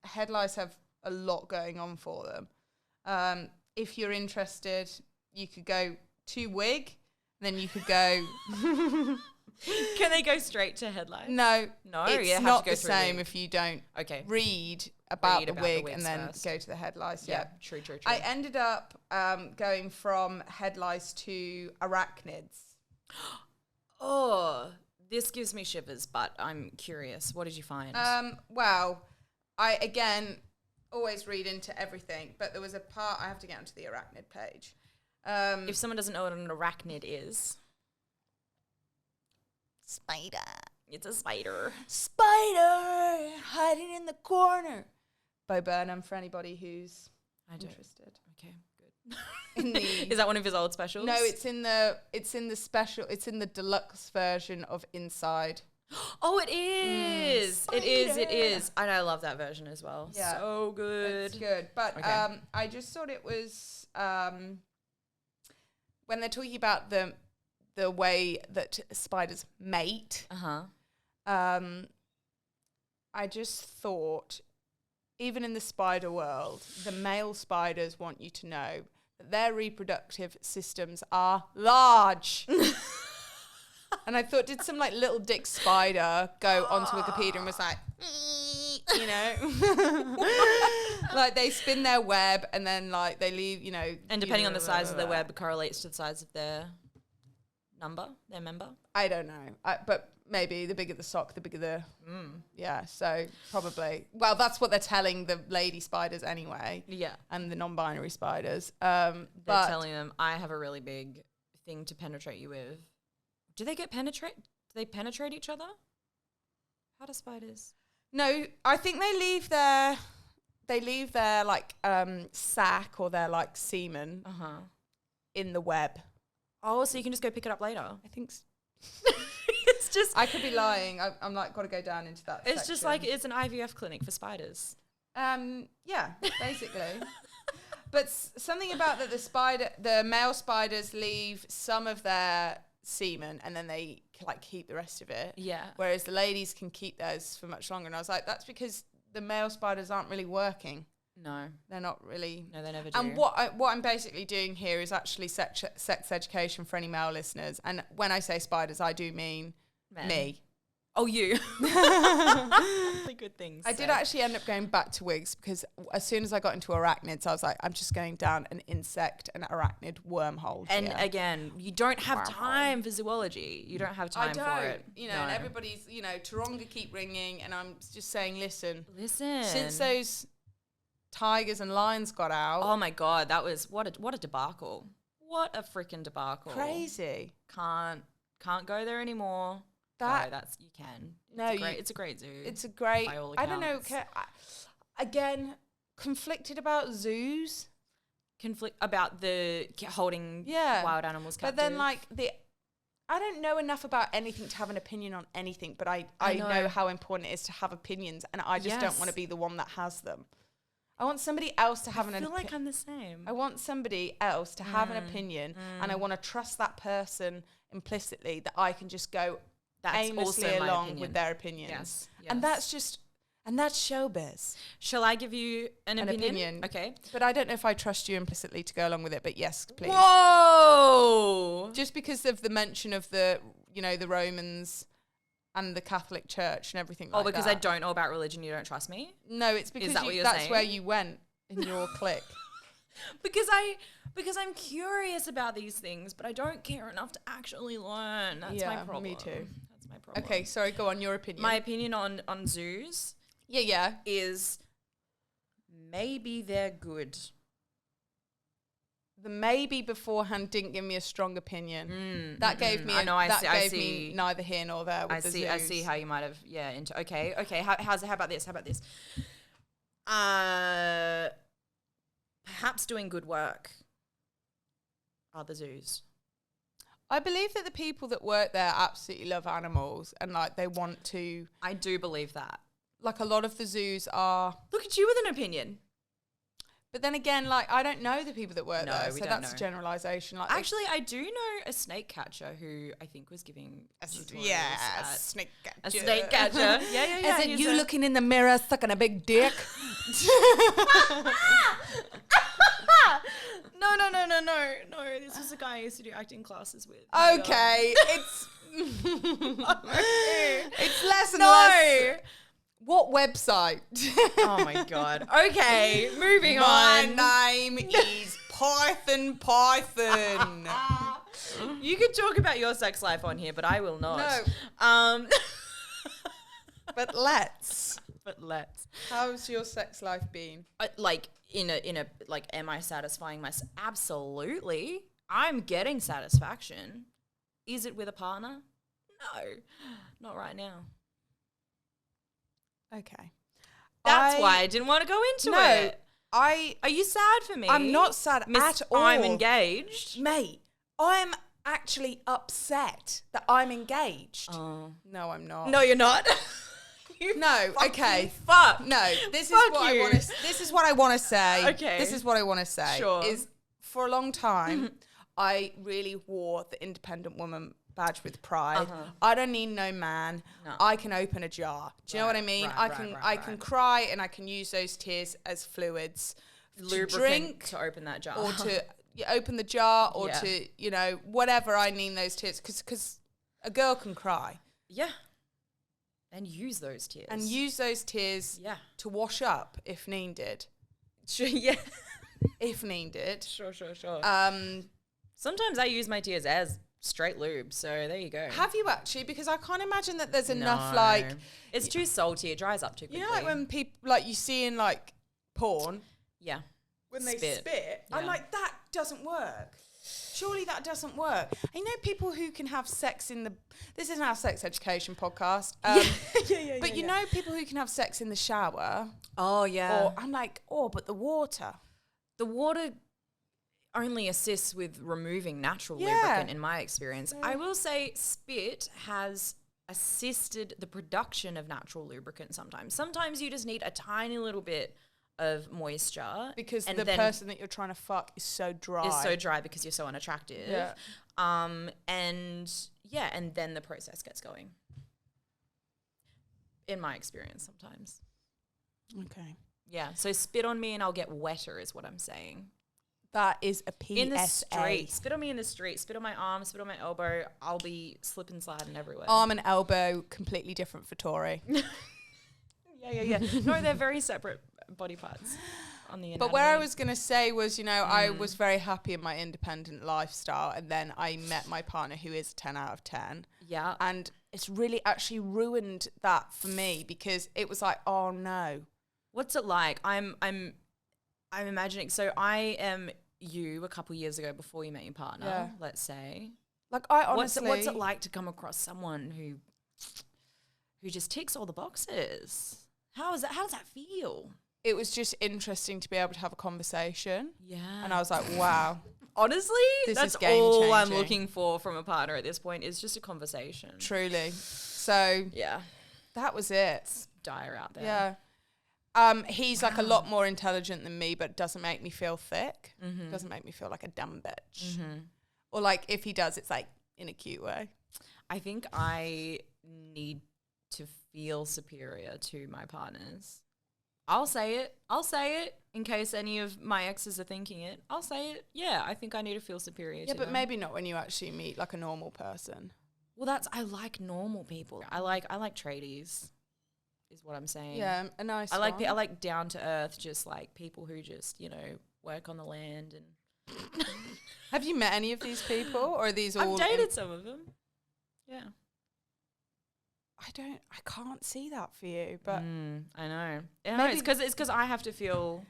head lice have a lot going on for them. If you're interested, you could go to Wig, then you could go... Can they go straight to head lice? No, it's not the same Wig. if you don't read about the wig and then first. go to the head lice. Yeah, true. I ended up going from head lice to arachnids. Oh, this gives me shivers, but I'm curious. What did you find? Well, I again, always read into everything, but there was a part I have to get onto the arachnid page. If someone doesn't know what an arachnid is, spider. it's a spider. Spider hiding in the corner. Bo Burnham for anybody who's interested. Okay, good. In the, is that one of his old specials? No, it's in the deluxe version of Inside. Oh, it is. It is. And I love that version as well. Yeah. So good. It's good. But Okay. I just thought it was when they're talking about the way that spiders mate, I just thought, even in the spider world, the male spiders want you to know that their reproductive systems are large. And I thought, did some like little dick spider go onto Wikipedia and was like, you know, like they spin their web and then like they leave, you know. And depending on the size of the web, it correlates to the size of their member. I don't know, but maybe the bigger the sock, the bigger the. Yeah, so probably. Well, that's what they're telling the lady spiders anyway. Yeah. And the non-binary spiders. They're telling them, I have a really big thing to penetrate you with. Do they penetrate each other? How do spiders? No, I think they leave their like sac or their like semen in the web. Oh, so you can just go pick it up later. I think It's just I could be lying. I'm like got to go down into that. It's just like it's an IVF clinic for spiders. Yeah, basically. But something about that the male spiders leave some of their semen and then they like keep the rest of it. Yeah. Whereas the ladies can keep theirs for much longer. And I was like, that's because the male spiders aren't really working. No. They're not really. No, they never do. And what I'm basically doing here is actually sex education for any male listeners. And when I say spiders, I do mean me. Oh, you. Really good things. I did actually end up going back to Wigs because as soon as I got into arachnids, I was like, I'm just going down an insect and arachnid wormhole. And again, you don't have time for zoology. You don't have time for it. You know, and everybody's, you know, Taronga keep ringing and I'm just saying, listen. Listen. Since those tigers and lions got out. Oh my God, that was, what a debacle. What a freaking debacle. Crazy. Can't go there anymore. You can. It's a great zoo. It's a great. By all I don't know. Again, conflicted about zoos. About the holding wild animals captive. But then, like I don't know enough about anything to have an opinion on anything. But I know how important it is to have opinions, and I just don't want to be the one that has them. I want somebody else to have an opinion. I feel like I'm the same. I want somebody else to have an opinion, and I want to trust that person implicitly that I can just go aimlessly along with their opinions. Yes. And that's showbiz. Shall I give you an opinion? Okay. But I don't know if I trust you implicitly to go along with it, but yes, please. Whoa! Just because of the mention of the Romans and the Catholic Church and everything like that. Oh, because I don't know about religion, you don't trust me? No, it's because that's where you went in your clique. Because I'm curious about these things, but I don't care enough to actually learn. That's my problem. Me too. That's my problem. Okay, sorry, go on, your opinion. My opinion on zoos is maybe they're good. The maybe beforehand didn't give me a strong opinion. That gave me me neither here nor there with the zoos. I see how you might have okay. How about this? Perhaps doing good work are the zoos. I believe that the people that work there absolutely love animals and like they want to. I do believe that. Like a lot of the zoos are. Look at you with an opinion. But then again, like I don't know the people that work there, so that's a know. generalization. Like actually, I do know a snake catcher who I think was giving a snake catcher. A snake catcher. Yeah. Is it you looking in the mirror, sucking a big dick? No. This was a guy I used to do acting classes with. Okay, it's it's less and less. What website? Oh my God. Okay, moving My on. name is Python. You could talk about your sex life on here, but I will not. No. But let's. but let's. How's your sex life been? Like in a like, am I satisfying myself? Absolutely. I'm getting satisfaction. Is it with a partner? No, not right now. Okay. That's why I didn't want to go into it. Are you sad for me? I'm not sad at all. I'm engaged. Mate, I'm actually upset that I'm engaged. Oh. No, I'm not. No, you're not. No, okay. Fuck. No, this is Fuck what you. I want to this is what I want to say. Okay. This is what I want to say. Sure. Is for a long time I really wore the independent woman badge with pride. I don't need no man. No. I can open a jar. Do you know what I mean? I can cry and I can use those tears as fluids Lubricant to drink to open that jar. or to open the jar or to, you know, whatever I need those tears because a girl can cry. Yeah. And use those tears. To wash up if needed. Sure, yeah. If needed. Sure. Sometimes I use my tears as straight lube, so there you go. Have you actually? Because I can't imagine that there's enough, like... It's too salty. It dries up too quickly. You know, like when people, like you see in, like, porn... Yeah. When they spit, I'm like, that doesn't work. Surely that doesn't work. I know people who can have sex in the... This isn't our sex education podcast. But you know people who can have sex in the shower. Oh, yeah. Or I'm like, but the water. The water only assists with removing natural lubricant in my experience. Yeah. I will say spit has assisted the production of natural lubricant sometimes. Sometimes you just need a tiny little bit of moisture because the person that you're trying to fuck is so dry because you're so unattractive. And then the process gets going, in my experience sometimes. Okay. Yeah, so spit on me and I'll get wetter is what I'm saying. That is a PSA. In the street. Spit on me in the street. Spit on my arm, spit on my elbow. I'll be slipping, sliding everywhere. Arm and elbow, completely different for Tori. Yeah. No, they're very separate body parts on the anatomy. But where I was going to say was, you know, I was very happy in my independent lifestyle, and then I met my partner who is 10 out of 10. Yeah. And it's really actually ruined that for me because it was like, oh no. What's it like? I'm imagining, so I am you a couple years ago before you met your partner, let's say. Like I honestly... What's it like to come across someone who just ticks all the boxes? How does that feel? It was just interesting to be able to have a conversation. Yeah. And I was like, wow. Honestly, that's all I'm looking for from a partner at this point is just a conversation. Truly. So yeah, that was it. It's dire out there. Yeah. He's like a lot more intelligent than me, but doesn't make me feel thick. Mm-hmm. Doesn't make me feel like a dumb bitch. Mm-hmm. Or like if he does, it's like in a cute way. I think I need to feel superior to my partners. I'll say it in case any of my exes are thinking it. I'll say it. Yeah, I think I need to feel superior to them. Yeah, but maybe not when you actually meet like a normal person. Well, I like normal people. I like tradies is what I'm saying. Yeah, a nice I like down to earth, just like people who just, you know, work on the land and Have you met any of these people or are these all... I've dated some of them. Yeah. I can't see that for you, but I know. It's because I have to feel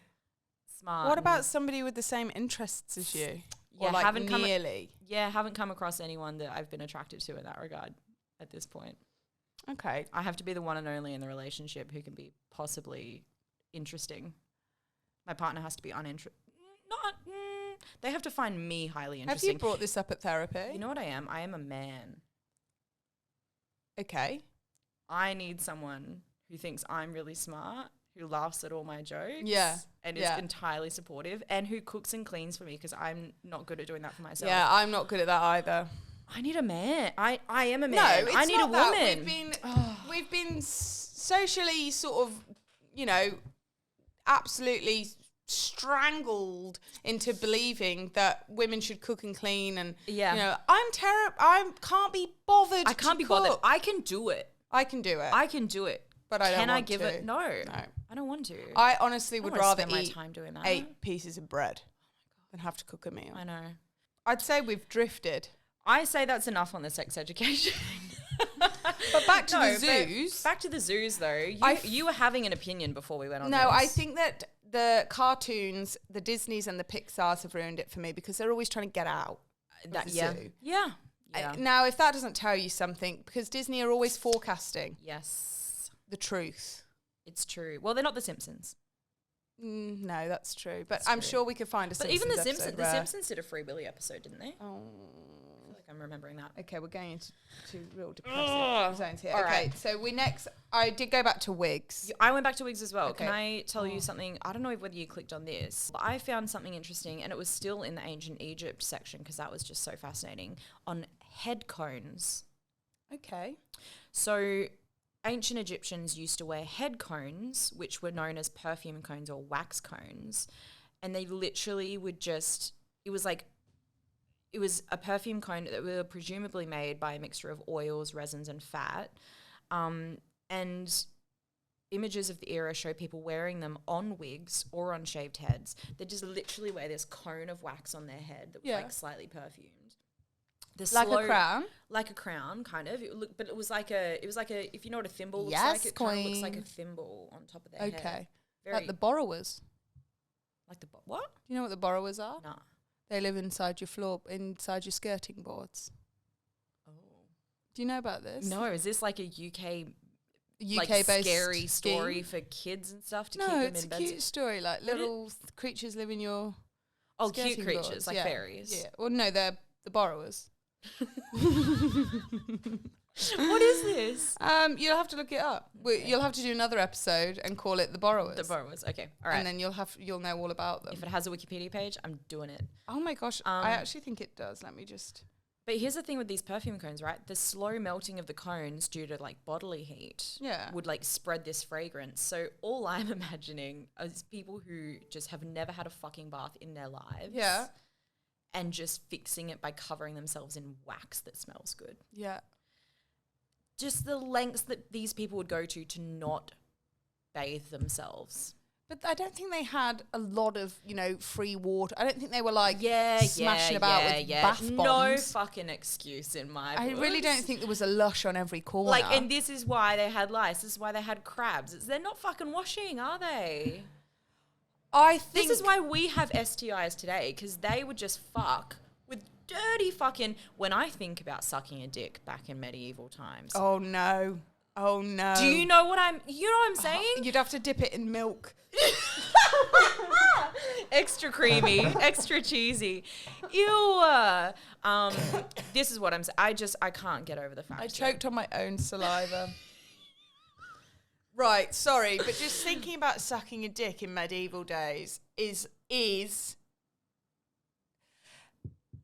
smart. What about somebody with the same interests as you? Yeah, or like haven't come across anyone that I've been attracted to in that regard at this point. Okay. I have to be the one and only in the relationship who can be possibly interesting. My partner has to be uninterested. They have to find me highly interesting. Have you brought this up at therapy? You know what I am? I am a man. Okay. I need someone who thinks I'm really smart, who laughs at all my jokes, and is entirely supportive, and who cooks and cleans for me because I'm not good at doing that for myself. Yeah, I'm not good at that either. I need a man. I am a man. No, it's I need not a that. woman. We've been socially sort of, you know, absolutely strangled into believing that women should cook and clean, and you know, I can't be bothered. I can't be bothered. I can do it. I can do it. But I don't Can want I give to. it? No. I don't want to. I honestly would rather spend my eat time doing that. 8 pieces of bread than have to cook a meal. I know. I'd say we've drifted. I say that's enough on the sex education. But back to No, the zoos. Back to the zoos, though. You were having an opinion before we went on. No, this. I think that the cartoons, the Disneys and the Pixars have ruined it for me because they're always trying to get out of the zoo. Yeah. Now, if that doesn't tell you something, because Disney are always forecasting the truth. It's true. Well, they're not the Simpsons. No, that's true. But I'm sure we could find a Simpsons But even episode the Simpsons did a Free Willy episode, didn't they? Oh. I feel like I'm remembering that. Okay, we're going into real depressive zones here. All Okay, right. so I did go back to Wigs. I went back to Wigs as well. Okay. Can I tell you something? I don't know whether you clicked on this, but I found something interesting, and it was still in the ancient Egypt section because that was just so fascinating, on head cones. Okay. So ancient Egyptians used to wear head cones, which were known as perfume cones or wax cones, and they literally would just, it was a perfume cone that were presumably made by a mixture of oils, resins, and fat. And images of the era show people wearing them on wigs or on shaved heads. They just literally wear this cone of wax on their head that was like slightly perfumed. Like a crown? Like a crown, kind of. But it was like a, if you know what a thimble looks Yes, like, it kind of looks like a queen. thimble on top of their head. Okay. Very, Like the borrowers. What? Do you know what the borrowers are? Nah. They live inside your skirting boards. Oh. Do you know about this? No, is this like a UK UK-based scary story scheme? for kids and stuff to keep No, them it's in a bed? cute story. Like little creatures live in your Cute skirting creatures, boards. like Yeah. fairies. Yeah. Well, no, they're the borrowers. What is this? You'll have to look it up. Okay. You'll have to do another episode and call it the borrowers. The borrowers. Okay, all right. And then you'll know all about them. If it has a Wikipedia page, I'm doing it. Oh my gosh, I actually think it does. Let me just. But here's the thing with these perfume cones, right? The slow melting of the cones due to like bodily heat would like spread this fragrance. So all I'm imagining is people who just have never had a fucking bath in their lives. Yeah. And just fixing it by covering themselves in wax that smells good. Yeah. Just the lengths that these people would go to not bathe themselves. But I don't think they had a lot of, free water. I don't think they were like smashing about with bath bombs. No fucking excuse in my I really don't think there was a lush on every corner. Like, and this is why they had lice. This is why they had crabs. They're not fucking washing, are they? I think This is why we have STIs today, because they would just fuck with dirty fucking... When I think about sucking a dick back in medieval times... Oh, no. Oh, no. Do you know what I'm... You know what I'm saying? You'd have to dip it in milk. Extra creamy, extra cheesy. Ew. This is what I'm saying. I can't get over the fact. I choked on my own saliva. Right, sorry, but just thinking about sucking a dick in medieval days is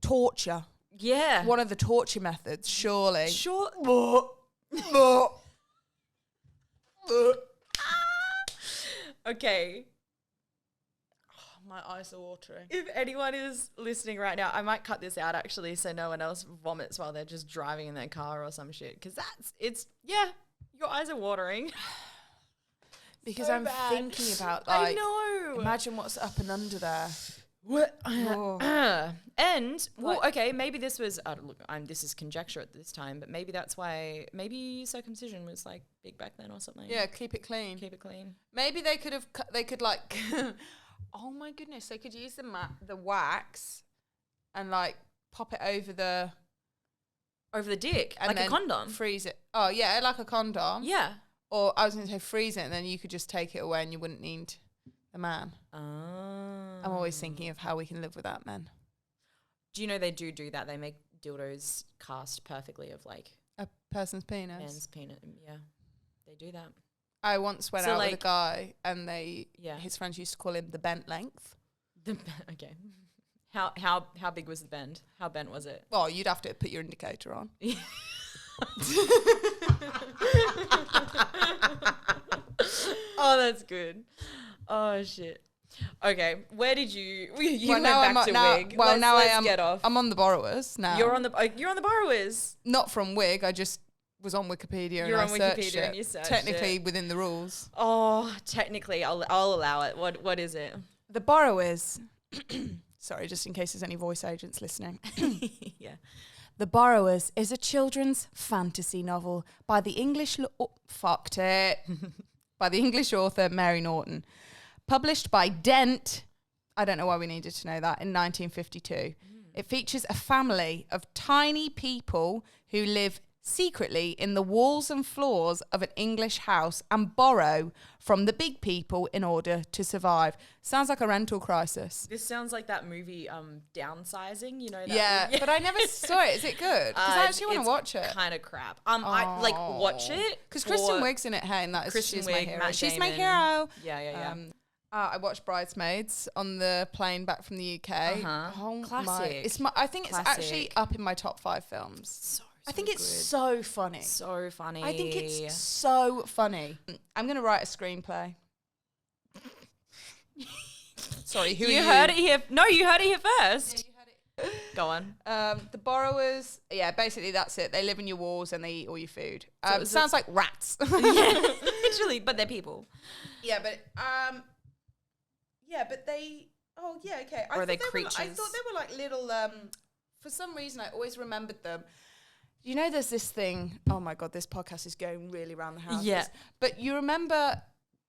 torture. Yeah. One of the torture methods, surely. Sure. Okay. My eyes are watering. If anyone is listening right now, I might cut this out actually so no one else vomits while they're just driving in their car or some shit. Because your eyes are watering. Because So I'm bad. thinking about, I know. imagine what's up and under there. What? Oh. And, well, What? okay, maybe this was, look, this is conjecture at this time, but maybe that's why, maybe circumcision was like big back then or something. Yeah, keep it clean. Keep it clean. Maybe they could like, oh my goodness, they could use the wax and like pop it over the dick, and like a then condom. freeze it. Oh yeah, like a condom. Yeah. Or I was going to say freeze it, and then you could just take it away, and you wouldn't need the man. I'm always thinking of how we can live without men. Do you know they do that? They make dildos cast perfectly of like A person's penis. men's penis. Yeah, they do that. I once went So, out with a like- guy, and Yeah. his friends used to call him the bent length. Okay. How big was the bend? How bent was it? Well, you'd have to put your indicator on. Oh, that's good. Oh shit. Okay, where did you? You Well, went now back I'm to now, Wig. well, now I Let's am. Get off. I'm on the borrowers now. You're on the borrowers. Not from Wig. I just was on Wikipedia. You're and on I searched Wikipedia it. and you searched Technically it. within the rules. Oh, technically, I'll allow it. What is it? The borrowers. Sorry, just in case there's any voice agents listening. Yeah. The Borrowers is a children's fantasy novel by the English by the English author Mary Norton, published by Dent. I don't know why we needed to know that, in 1952. It features a family of tiny people who live secretly in the walls and floors of an English house and borrow from the big people in order to survive. Sounds like a rental crisis. This sounds like that movie, Downsizing. You know that Yeah, but I never saw it. Is it good? Because I actually want to watch it. Kind of crap. I like watch it because Kristen Wiig's in it. Hey, and that is Kristen she's Wiig, my hero. Matt She's my Damon. hero. Yeah. I watched Bridesmaids on the plane back from the UK. Oh Classic. I think it's actually Classic. up in my top 5 films. So I think it's good. so funny. So funny. I think it's so funny. I'm going to write a screenplay. Sorry, who You are heard it here. No, you heard it here first. Yeah, you heard it. Go on. The Borrowers, yeah, basically that's it. They live in your walls and they eat all your food. So sounds like rats. Literally, but they're people. Yeah, but they. Oh yeah, okay. Or are they I thought creatures? they were like little. For some reason, I always remembered them. You know, there's this thing. Oh my god, this podcast is going really around the houses. Yeah. But you remember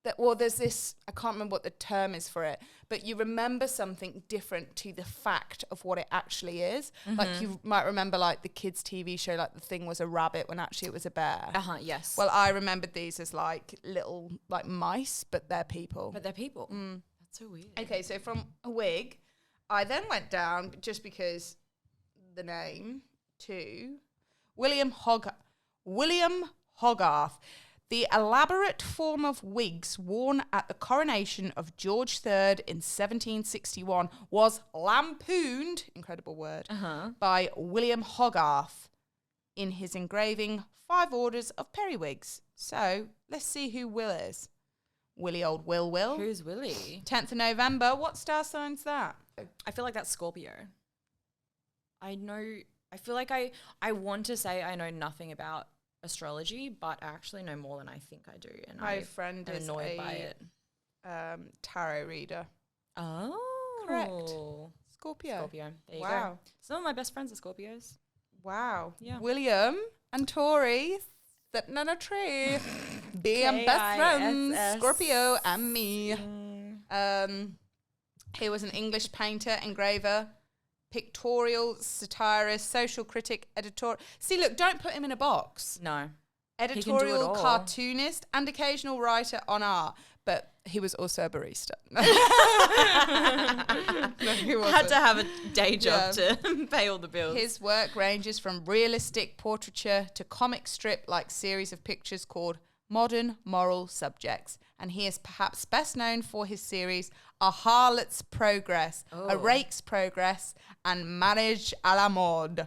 that? Well, there's this. I can't remember what the term is for it. But you remember something different to the fact of what it actually is. Like you might remember, like the kids' TV show, like The Thing was a rabbit when actually it was a bear. Yes. Well, I remembered these as like little like mice, but they're people. But they're people. That's so weird. Okay, so from a wig, I then went down, just because the name, to William Hogarth. The elaborate form of wigs worn at the coronation of George III in 1761 was lampooned, incredible word, by William Hogarth in his engraving 5 Orders of Periwigs. So let's see who Will is. Willy old Will. Who's Willy? 10th of November. What star sign's that? I feel like that's Scorpio. I feel like I want to say I know nothing about astrology, but I actually know more than I think I do. And My friend am is annoyed by it. Tarot reader. Oh. Correct. Scorpio. There you go. Wow. Some of my best friends are Scorpios. Wow. Yeah. William and Tori sitting on a tree. Being best friends. Scorpio and me. He was an English painter, engraver, pictorial, satirist, social critic, editorial. See, look, don't put him in a box. No. Editorial, all. cartoonist, and occasional writer on art. But he was also a barista. No, he wasn't. Had to have a day job to pay all the bills. His work ranges from realistic portraiture to comic strip-like series of pictures called Modern Moral Subjects. And he is perhaps best known for his series A Harlot's Progress, A Rake's Progress, and Marriage à la Mode.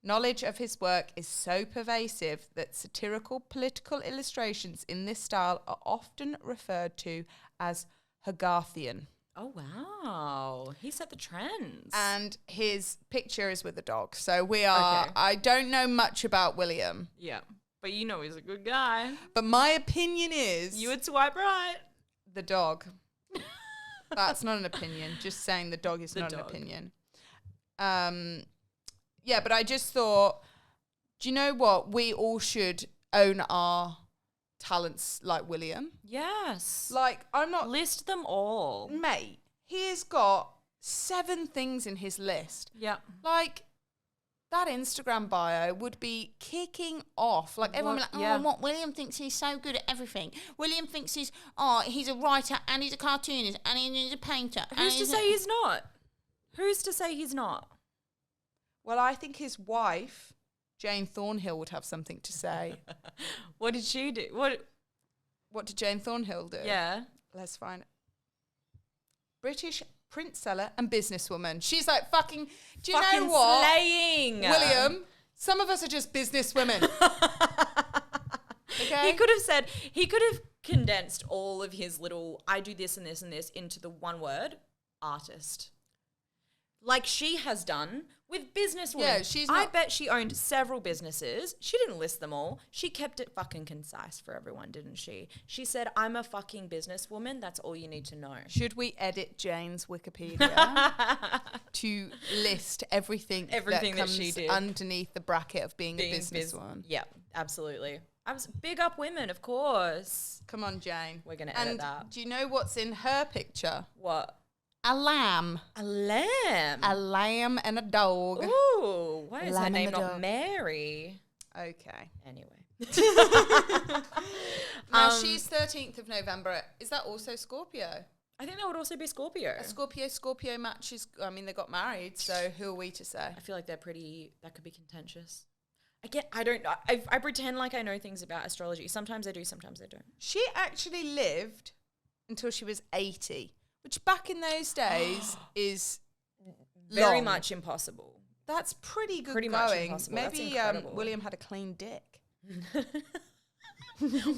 Knowledge of his work is so pervasive that satirical political illustrations in this style are often referred to as Hogarthian. Oh, wow. He set the trends. And his picture is with a dog. So we are, okay. I don't know much about William. Yeah. But you know he's a good guy. But my opinion is... You would swipe right. The dog. That's not an opinion. Just saying the dog is not an opinion. Yeah, but I just thought, do you know what? We all should own our talents like William. Yes. Like, I'm not... List them all. Mate, he has got 7 things in his list. Yeah. Like, that Instagram bio would be kicking off. Like, everyone would be like, what? William thinks he's so good at everything. William thinks he's a writer and he's a cartoonist and he's a painter. Who's to say he's not? Who's to say he's not? Well, I think his wife, Jane Thornhill, would have something to say. What did she do? What did Jane Thornhill do? Yeah. Let's find it. British print seller and businesswoman. She's like fucking, do you know what? Slaying. William, some of us are just businesswomen. Okay? He could have condensed all of his little, I do this and this and this into the one word, artist. Like she has done with businesswomen. Yeah, she's I not- bet she owned several businesses. She didn't list them all. She kept it fucking concise for everyone, didn't she? She said, I'm a fucking businesswoman. That's all you need to know. Should we edit Jane's Wikipedia to list everything that comes she did underneath the bracket of being a businesswoman? Yeah, absolutely. I was big up women, of course. Come on, Jane. We're going to edit And that. do you know what's in her picture? What? A lamb. A lamb. A lamb and a dog. Ooh, why is her Lamb and name the not dog. Mary? Okay. Anyway. Now, she's 13th of November. Is that also Scorpio? I think that would also be Scorpio. A Scorpio matches. I mean, they got married, so who are we to say? I feel like that could be contentious. I pretend like I know things about astrology. Sometimes I do, sometimes I don't. She actually lived until she was 80, which back in those days is Very long. much impossible. That's pretty good Pretty much going. impossible. That's Maybe incredible. William had a clean dick.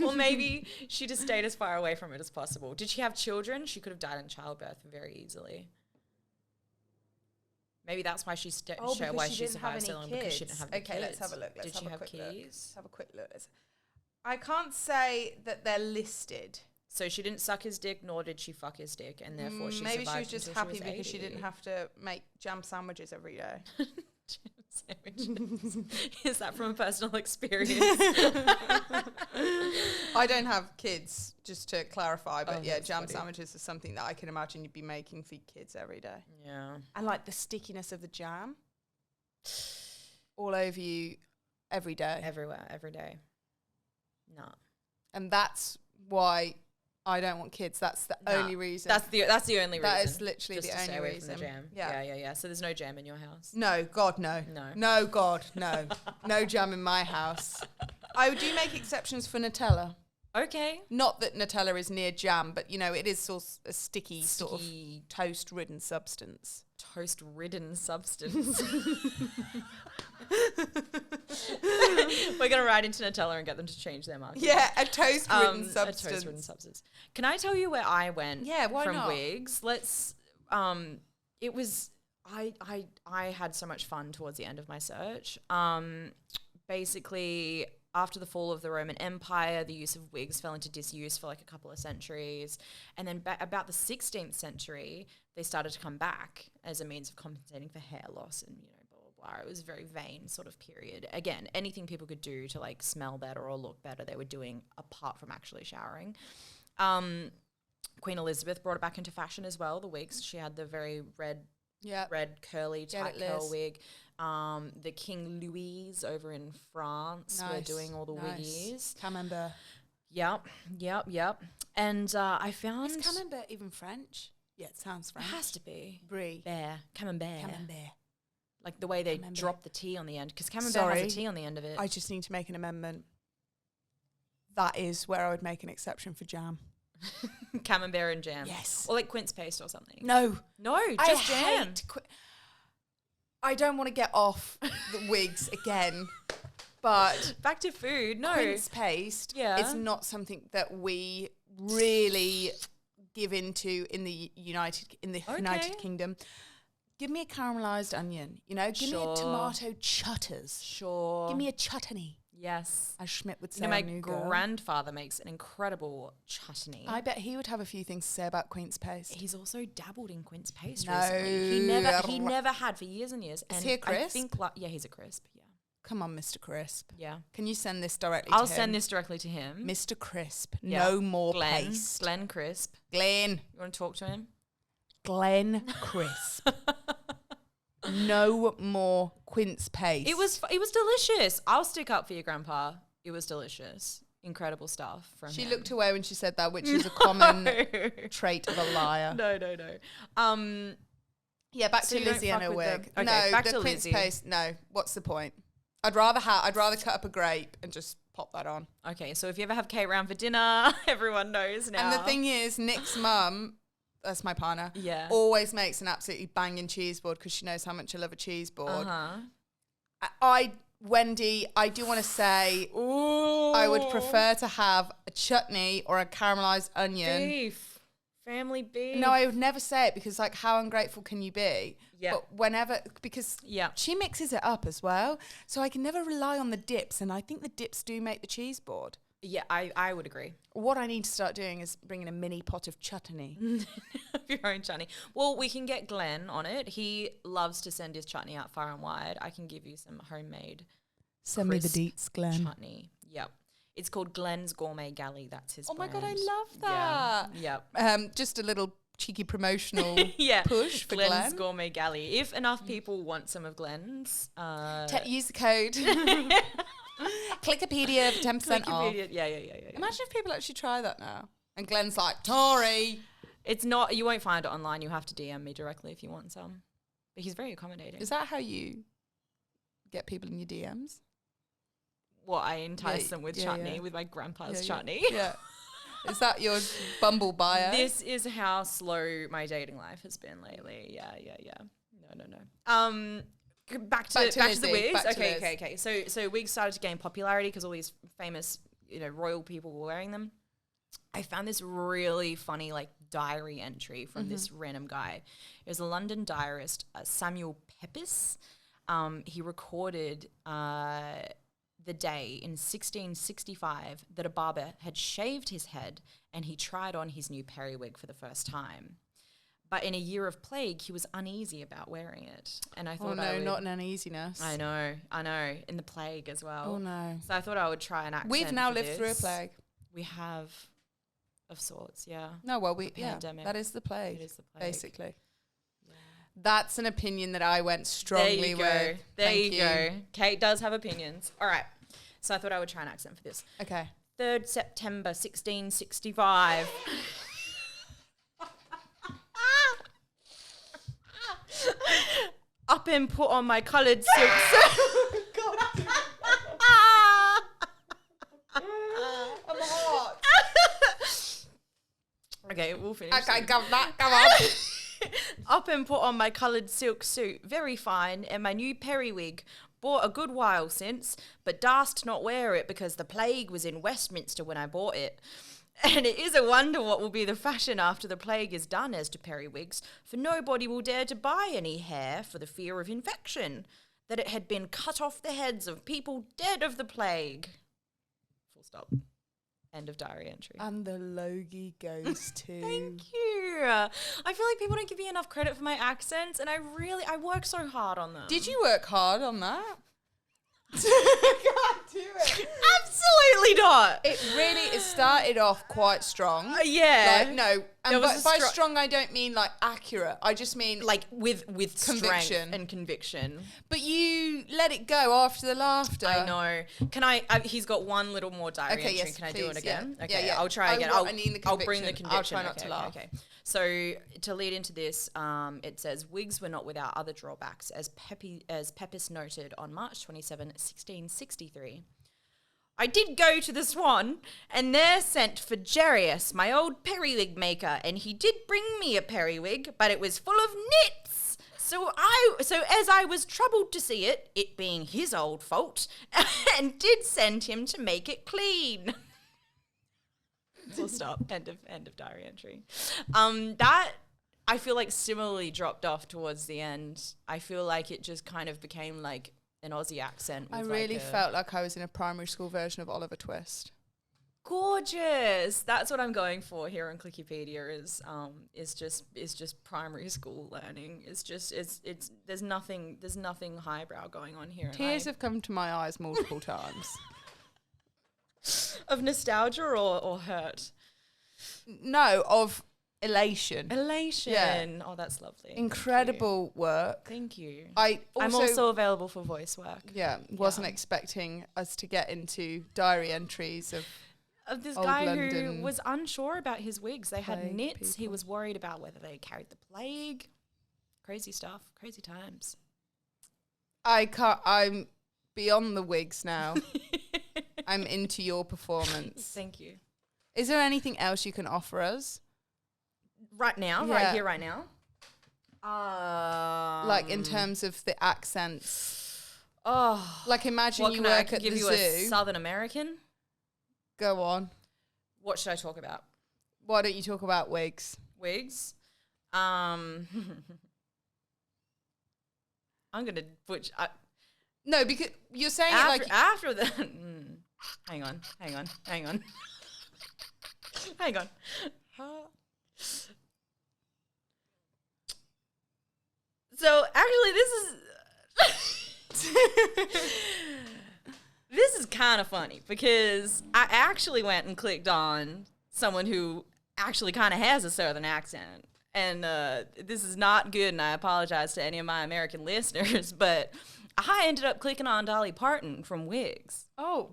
Or maybe she just stayed as far away from it as possible. Did she have children? She could have died in childbirth very easily. Maybe that's why she survived so long, because she didn't have any kids. Okay, let's have a look. Did she have kids? Let's have a quick look. I can't say that they're listed. So she didn't suck his dick, nor did she fuck his dick, and therefore she Maybe survived. she was just until happy because she 80. didn't have to make jam sandwiches every day. Sandwiches. Is that from a personal experience? I don't have kids, just to clarify, but yeah, that's jam funny. sandwiches is something that I can imagine you'd be making for your kids every day. Yeah. And like the stickiness of the jam all over you every day. Everywhere, every day. No. And that's why I don't want kids. That's the only reason. That's the only reason. That is literally just the to stay only away reason. From the jam. Yeah. Yeah. So there's no jam in your house. No, God, no. No. No, God, no. No jam in my house. I do make exceptions for Nutella. Okay. Not that Nutella is near jam, but, you know, it is sort of a sticky sort of toast-ridden substance. Toast-ridden substance. We're going to write into Nutella and get them to change their marketing. Yeah, a toast-ridden A substance. toast-ridden substance. Can I tell you where I went? Yeah, why from not? Wigs? Let's. It was. I had so much fun towards the end of my search. Basically, after the fall of the Roman Empire, the use of wigs fell into disuse for like a couple of centuries, and then about the 16th century, they started to come back as a means of compensating for hair loss and blah blah blah. It was a very vain sort of period. Again, anything people could do to like smell better or look better, they were doing apart from actually showering. Queen Elizabeth brought it back into fashion as well. The wigs, she had the very red curly tight curl wig. The King Louis over in France were doing all the wiggies. Camembert. Yep. And I found... Is Camembert even French? Yeah, it sounds French. It has to be. Brie. Bear. Camembert. Camembert. Like the way they drop the T on the end. Because Camembert has a T on the end of it. I just need to make an amendment. That is where I would make an exception for jam. Camembert and jam. Yes. Or like quince paste or something. No, just jam. I don't want to get off the wigs again, but Back to food. No. quince paste is not something that we really give into in the United Kingdom. Give me a caramelized onion, give me a tomato chutters. Sure. Give me a chutney. Yes. As Schmidt would say. My grandfather makes an incredible chutney. I bet he would have a few things to say about quince paste. He's also dabbled in quince paste No. recently. He never had for years and years. Is he a crisp? I think he's a crisp. Yeah. Come on, Mr. Crisp. Yeah. Can you send this directly to him? I'll send this directly to him. Mr. Crisp. Yeah. No more paste. Glenn Crisp. Glenn. You want to talk to him? Glenn Crisp. No more quince paste. It was delicious. I'll stick up for your grandpa. It was delicious. Incredible stuff from She him. looked away when she said that, which is a common trait of a liar. No. Yeah, back So to you don't Lizzie and fuck her with wig. the- okay, No, back the to quince Lizzie. paste. No, what's the point? I'd rather cut up a grape and just pop that on. Okay, so if you ever have Kate round for dinner, everyone knows now. And the thing is, Nick's mum, that's my partner, always makes an absolutely banging cheese board because she knows how much I love a cheese board. Wendy, I do want to say, I would prefer to have a chutney or a caramelized onion family beef. No, I would never say it because, like, how ungrateful can you be? Yeah. But whenever, because Yeah. she mixes it up as well. So I can never rely on the dips. And I think the dips do make the cheese board. Yeah, I would agree. What I need to start doing is bringing a mini pot of chutney. Your own chutney. Well, we can get Glenn on it. He loves to send his chutney out far and wide. I can give you some homemade Send me the crisp deets, Glenn. chutney. Yep. It's called Glenn's Gourmet Galley. That's his Oh my God, I brand. love that. Yeah. Yep. Just a little cheeky promotional Yeah. push for Glenn's Glenn. Gourmet Galley. If enough people want some of Glenn's, Use the code. Clickipedia for 10% off. Clickipedia. Yeah. Imagine if people actually try that now. And Glenn's like, Tori. It's not, you won't find it online. You have to DM me directly if you want some. But he's very accommodating. Is that how you get people in your DMs? What, I entice them with chutney, yeah. with my grandpa's Yeah, chutney? Yeah. Is that your Bumble bio? This is how slow my dating life has been lately. Yeah. No. Back to the Wigs. Okay. So Wigs started to gain popularity because all these famous, royal people were wearing them. I found this really funny diary entry from this random guy. It was a London diarist, Samuel Pepys. He recorded the day in 1665 that a barber had shaved his head and he tried on his new periwig for the first time. But in a year of plague, he was uneasy about wearing it. And I thought, not an uneasiness. I know. In the plague as well. Oh, no. So I thought I would try an accent. We've now for lived through a this. plague. We have, of sorts, yeah. No, well, pandemic. that is the plague. It is the plague. Basically. Yeah. That's an opinion that I went strongly with. There you go. Kate does have opinions. All right. So I thought I would try an accent for this. Okay. 3rd September 1665. Up and put on my coloured silk suit. I'm hot. Okay, we'll finish. Okay, come on. Up and put on my coloured silk suit, very fine, and my new periwig. Bought a good while since, but darst not wear it because the plague was in Westminster when I bought it. And it is a wonder what will be the fashion after the plague is done as to periwigs, for nobody will dare to buy any hair for the fear of infection, that it had been cut off the heads of people dead of the plague. Full stop. End of diary entry. And the Logie goes to... Thank you. I feel like people don't give me enough credit for my accents, and I work so hard on them. Did you work hard on that? Can't do it. Absolutely not. It started off quite strong. Yeah. No. And There was by a strong, I don't mean accurate. I just mean with conviction strength and conviction. But you let it go after the laughter. I know. Can I? He's got one little more diary entry. Yes, Can I please, do it again? yeah. Okay, Yeah. I'll try again. I need the I'll bring the conviction. conviction. I'll try not to laugh. Okay. So to lead into this, it says Wigs were not without other drawbacks, as Pepys noted on March 27, 1663. I did go to the Swan, and there sent for Jarius, my old periwig maker, and he did bring me a periwig, but it was full of nits. So as I was troubled to see it, it being his old fault, and did send him to make it clean. Full stop. End of diary entry. That I feel like similarly dropped off towards the end. I feel like it just kind of became an Aussie accent. I really felt like I was in a primary school version of Oliver Twist. Gorgeous. That's what I'm going for here on Clickipedia is just primary school learning. It's there's nothing highbrow going on here. Tears have come to my eyes multiple times. Of nostalgia or hurt? No, of elation. Elation. Yeah. Oh, that's lovely. Incredible work. Thank you. I'm also available for voice work. Yeah, wasn't expecting us to get into diary entries of This old guy London who was unsure about his wigs. They had plague nits. He people. was worried about whether they carried the plague. Crazy stuff. Crazy times. I'm beyond the wigs now. I'm into your performance. Thank you. Is there anything else you can offer us? Right now, Yeah. right here, right now. In terms of the accents. Oh, Imagine what you can I work at give the you zoo. a Southern American? Go on. What should I talk about? Why don't you talk about wigs? Wigs. I'm gonna butch. No, because you're saying after the. Hang on. So actually, this is kind of funny because I actually went and clicked on someone who actually kind of has a southern accent. And this is not good, and I apologize to any of my American listeners, but I ended up clicking on Dolly Parton from Wigs. Oh.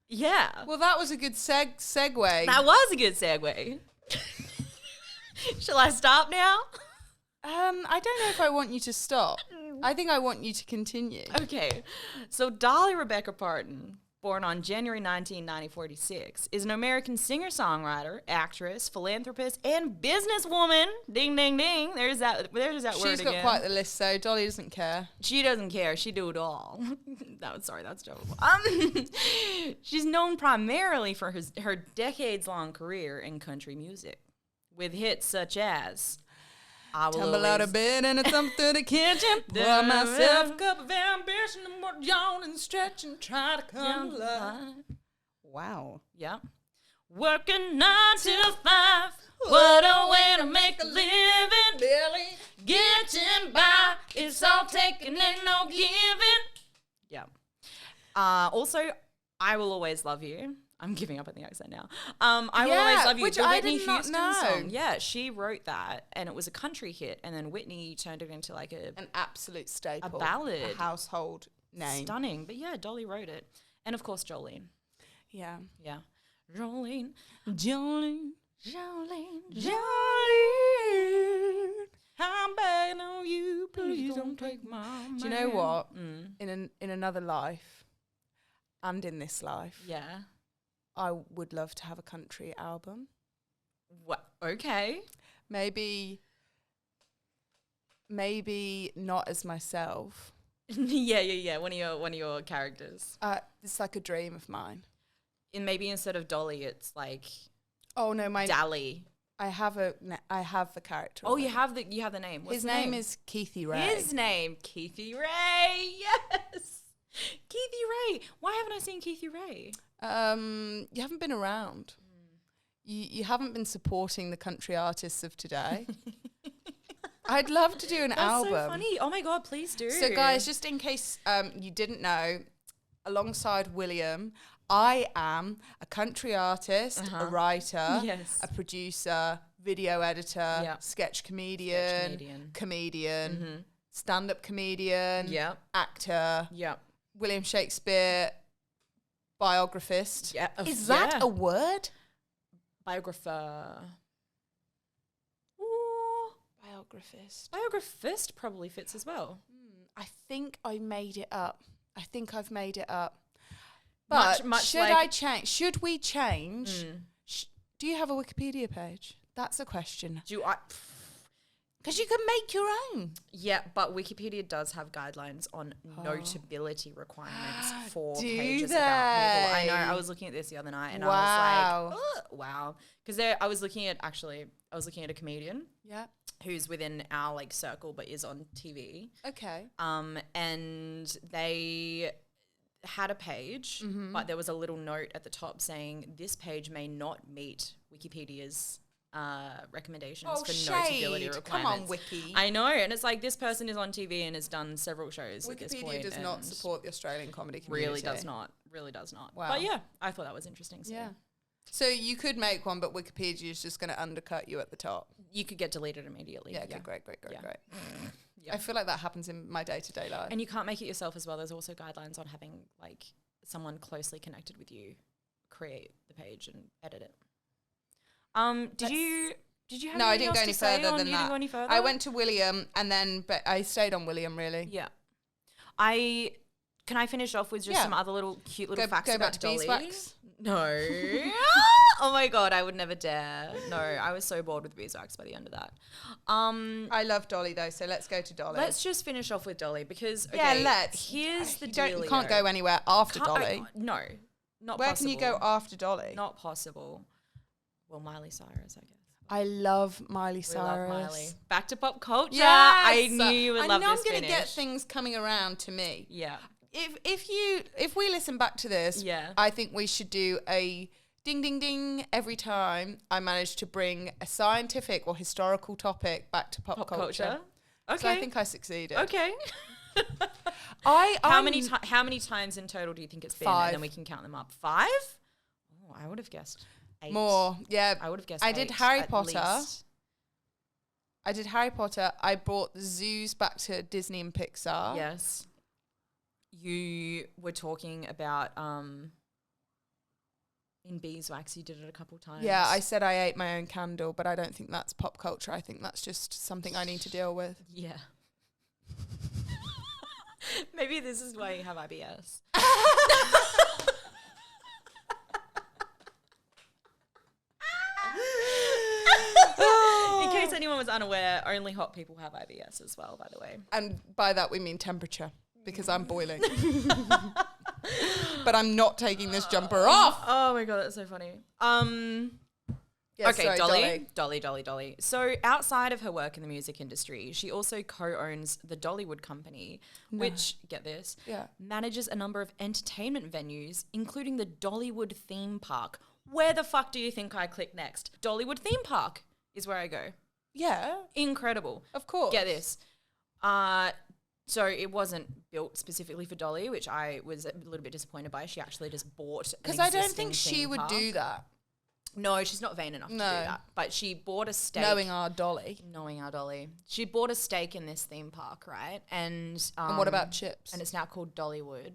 Yeah. Well, that was a good segue. That was a good segue. Shall I stop now? I don't know if I want you to stop. I think I want you to continue. Okay. So Dolly Rebecca Parton, born on January 19, 1946, is an American singer-songwriter, actress, philanthropist, and businesswoman. Ding, ding, ding. There's that word again. She's got quite the list, so Dolly doesn't care. She doesn't care. She do it all. Sorry, that's terrible. She's known primarily for her decades-long career in country music, with hits such as Tumble out of bed and it's up through the kitchen. Pour myself a cup of ambition and more yawn and stretch and try to come alive. Wow. Yeah. Working 9 to 5. What a way to make a living. Barely getting by. It's all taking and no giving. Yeah. Also, I Will Always Love You. I'm giving up on the accent now. I Will Always Love You, which the I Whitney did not Houston know. song. Yeah, she wrote that, and it was a country hit, and then Whitney turned it into like an absolute staple. A ballad. A household name. Stunning. But yeah, Dolly wrote it. And of course, Jolene. Yeah. Yeah. Jolene. I'm begging on you, please don't take my man. Do you know what? In another life, and in this life, yeah, I would love to have a country album. What? Okay. Maybe not as myself. yeah. One of your characters. It's like a dream of mine. And maybe instead of Dolly, it's like. Oh no, my Dally. I have the character. Oh, you have the name. What's his name is Keithy Ray. His name, Keithy Ray. Yes, Keithy Ray. Why haven't I seen Keithy Ray? You haven't been around. You haven't been supporting the country artists of today. I'd love to do an album. That's so funny. Oh my God, please do. So guys, just in case you didn't know, alongside William, I am a country artist, a writer, a producer, video editor, sketch comedian, stand-up comedian, actor, William Shakespeare biographist. Yeah. Is that a word? Biographer. Biographist. Biographist probably fits as well. I think I made it up. I've made it up. But should we change? Do you have a Wikipedia page? That's a question. Do I? Because you can make your own. Yeah, but Wikipedia does have guidelines on notability requirements for pages about people. I know. I was looking at this the other night, and I was like, wow. Because I was looking at a comedian. Yeah. Who's within our like circle, but is on TV. Okay. And they had a page, but there was a little note at the top saying this page may not meet Wikipedia's recommendations for notability requirements. Come on, Wiki. I know, and it's like this person is on TV and has done several shows at this point. Wikipedia does not support the Australian comedy community. Really does not. Wow. But yeah, I thought that was interesting. So. Yeah. So you could make one, but Wikipedia is just going to undercut you at the top. You could get deleted immediately. Yeah, okay, great. Yeah. I feel like that happens in my day-to-day life. And you can't make it yourself as well. There's also guidelines on having like someone closely connected with you create the page and edit it. Did you have No, I anything didn't go else any to say further on- than you that. didn't go any further? I went to William but I stayed on William really. Yeah. Can I finish off with just some other cute little facts go about back to Dolly? beeswax? No. Oh my God, I would never dare. No, I was so bored with beeswax by the end of that. I love Dolly though, so let's go to Dolly. Let's just finish off with Dolly because let's. Here's the you deal. You can't go anywhere after Dolly. No, not Where possible. can you go after Dolly? Not possible. Well, Miley Cyrus, I guess. I love Miley We Cyrus. love Miley. Back to pop culture. Yes. I knew you would love I know this I'm going to get finish. things coming around to me. Yeah. If we listen back to this, Yeah. I think we should do a ding ding ding every time I manage to bring a scientific or historical topic back to pop culture. Okay. So I think I succeeded. Okay. How How many times in total do you think it's been? 5. And then we can count them up. 5? Oh, I would have guessed 8. More? Yeah. I would have guessed I 8 did Harry at Potter. least. I did Harry Potter. I brought the zoos back to Disney and Pixar. Yes. You were talking about in beeswax, you did it a couple times. Yeah, I said I ate my own candle, but I don't think that's pop culture. I think that's just something I need to deal with. Yeah. Maybe this is why you have IBS. In case anyone was unaware, only hot people have IBS as well, by the way. And by that we mean temperature, because I'm boiling. But I'm not taking this jumper off. Oh my god, that's so funny. Yeah, Okay, sorry, Dolly. So outside of her work in the music industry, she also co-owns the Dollywood Company, which, get this, manages a number of entertainment venues, including the Dollywood theme park. Where the fuck do you think I click next? Dollywood theme park is where I go. Yeah, Incredible. of course. Get this. So it wasn't built specifically for Dolly, which I was a little bit disappointed by. She actually just bought an Because I don't existing think she theme would park. do that. No, she's not vain enough to do that. But she bought a stake. Knowing our Dolly. Knowing our Dolly. She bought a stake in this theme park, right? And what about chips? And it's now called Dollywood.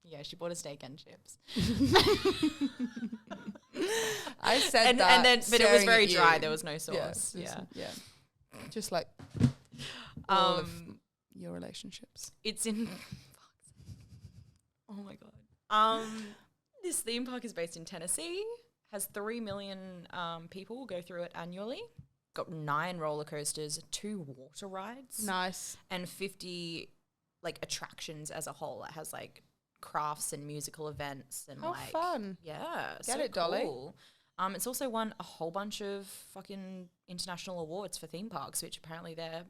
Yeah, she bought a steak and chips. I said that. And then, but it was staring very at dry. you. There was no sauce. Yeah. Just like all of your relationships. It's in. Oh my god. This theme park is based in Tennessee. Has 3 million people go through it annually. Got 9 roller coasters, 2 water rides. Nice. And 50 like attractions as a whole. It has like crafts and musical events and How fun. Yeah. Get so it, Dolly. cool. It's also won a whole bunch of fucking international awards for theme parks, which apparently they're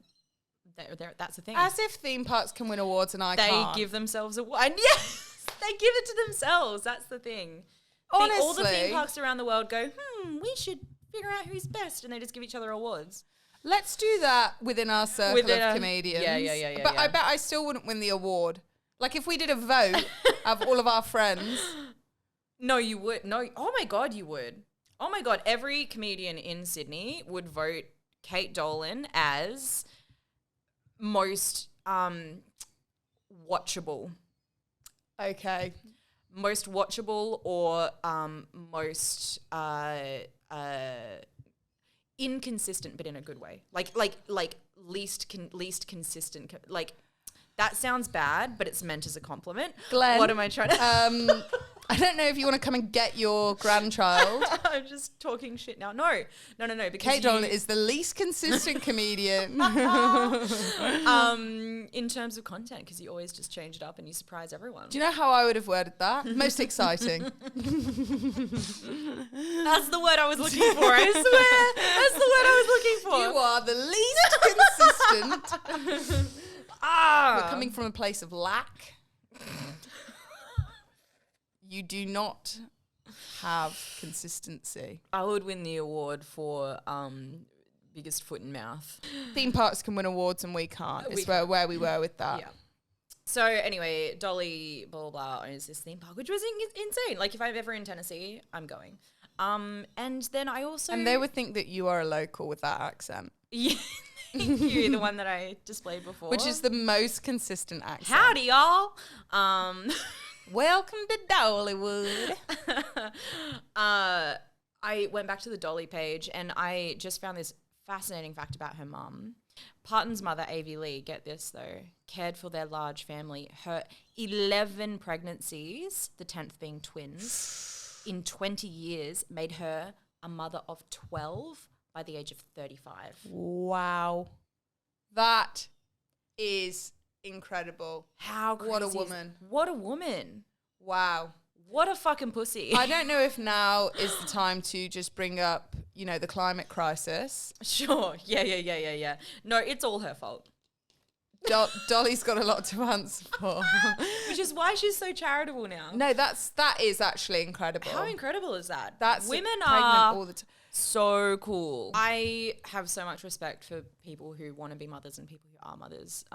that's a thing. As if theme parks can win awards and I can't. They give themselves awards. And yes, they give it to themselves. That's the thing. Honestly. All the theme parks around the world go, we should figure out who's best, and they just give each other awards. Let's do that within our circle of comedians. Yeah. But I bet I still wouldn't win the award. Like if we did a vote of all of our friends. No, you would. No. Oh my God, you would. Oh my God. Every comedian in Sydney would vote Kate Dolan as most watchable. Okay. Most watchable or most inconsistent, but in a good way. Like least consistent. Like that sounds bad, but it's meant as a compliment. Glenn, what am I trying to? I don't know if you want to come and get your grandchild. I'm just talking shit now. No. Because Kate Dolan is the least consistent comedian. In terms of content, because you always just change it up and you surprise everyone. Do you know how I would have worded that? Most exciting. That's the word I was looking for. I swear. That's the word I was looking for. You are the least consistent. You're coming from a place of lack. You do not have consistency. I would win the award for biggest foot in mouth. Theme parks can win awards and we can't. It's where we were with that. Yeah. So anyway, Dolly blah blah blah owns this theme park, which was insane. Like if I'm ever in Tennessee, I'm going. And then I also and they would think that you are a local with that accent. Yeah. Thank you, the one that I displayed before. Which is the most consistent accent. Howdy, y'all. Welcome to Dollywood. I went back to the Dolly page and I just found this fascinating fact about her mum. Parton's mother, Avie Lee, get this though, cared for their large family. Her 11 pregnancies, the 10th being twins, in 20 years made her a mother of 12 by the age of 35. Wow. That is incredible. How crazy. What a woman. What a woman. Wow. What a fucking pussy. I don't know if now is the time to just bring up the climate crisis. Sure. Yeah. No, it's all her fault. Dolly's got a lot to answer for. Which is why she's so charitable now. No, that is actually incredible. How incredible is that? That's women pregnant are all the time. so cool. I have so much respect for people who want to be mothers and people who are mothers,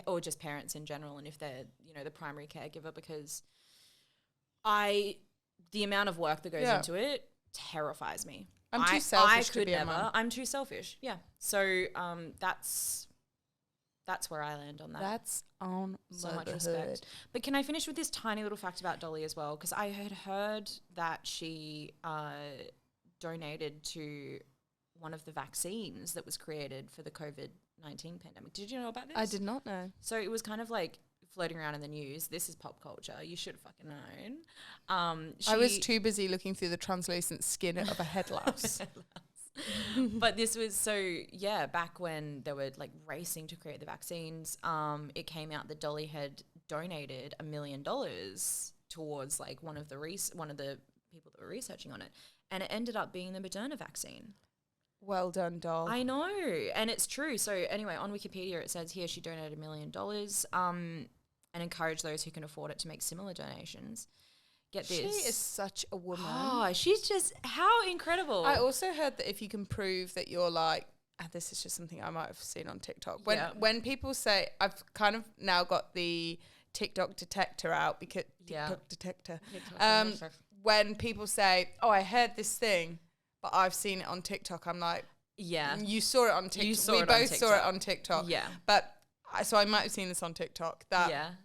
or just parents in general, and if they're the primary caregiver, because the amount of work that goes into it terrifies me. I'm too selfish I could to be a never. mum. I'm too selfish. Yeah. So that's where I land on that. That's on so much respect. But can I finish with this tiny little fact about Dolly as well? Because I had heard that she donated to one of the vaccines that was created for the COVID-19 pandemic. Did you know about this? I did not know. So it was kind of like floating around in the news. This is pop culture. You should have fucking known. I was too busy looking through the translucent skin of a head louse. But this was back when they were like racing to create the vaccines, it came out that Dolly had donated $1 million towards like one of the people that were researching on it, and it ended up being the Moderna vaccine. Well done, doll. I know, and it's true. So anyway, on Wikipedia it says here she donated $1 million and encouraged those who can afford it to make similar donations. Get this. She is such a woman. Oh, she's just, how incredible. I also heard that if you can prove that you're like, this is just something I might have seen on TikTok. When people say, I've kind of now got the TikTok detector out because TikTok detector. When people say, oh, I heard this thing, but I've seen it on TikTok, I'm like, yeah, you saw it on TikTok. We both saw it on TikTok. Yeah. But so I might have seen this on TikTok that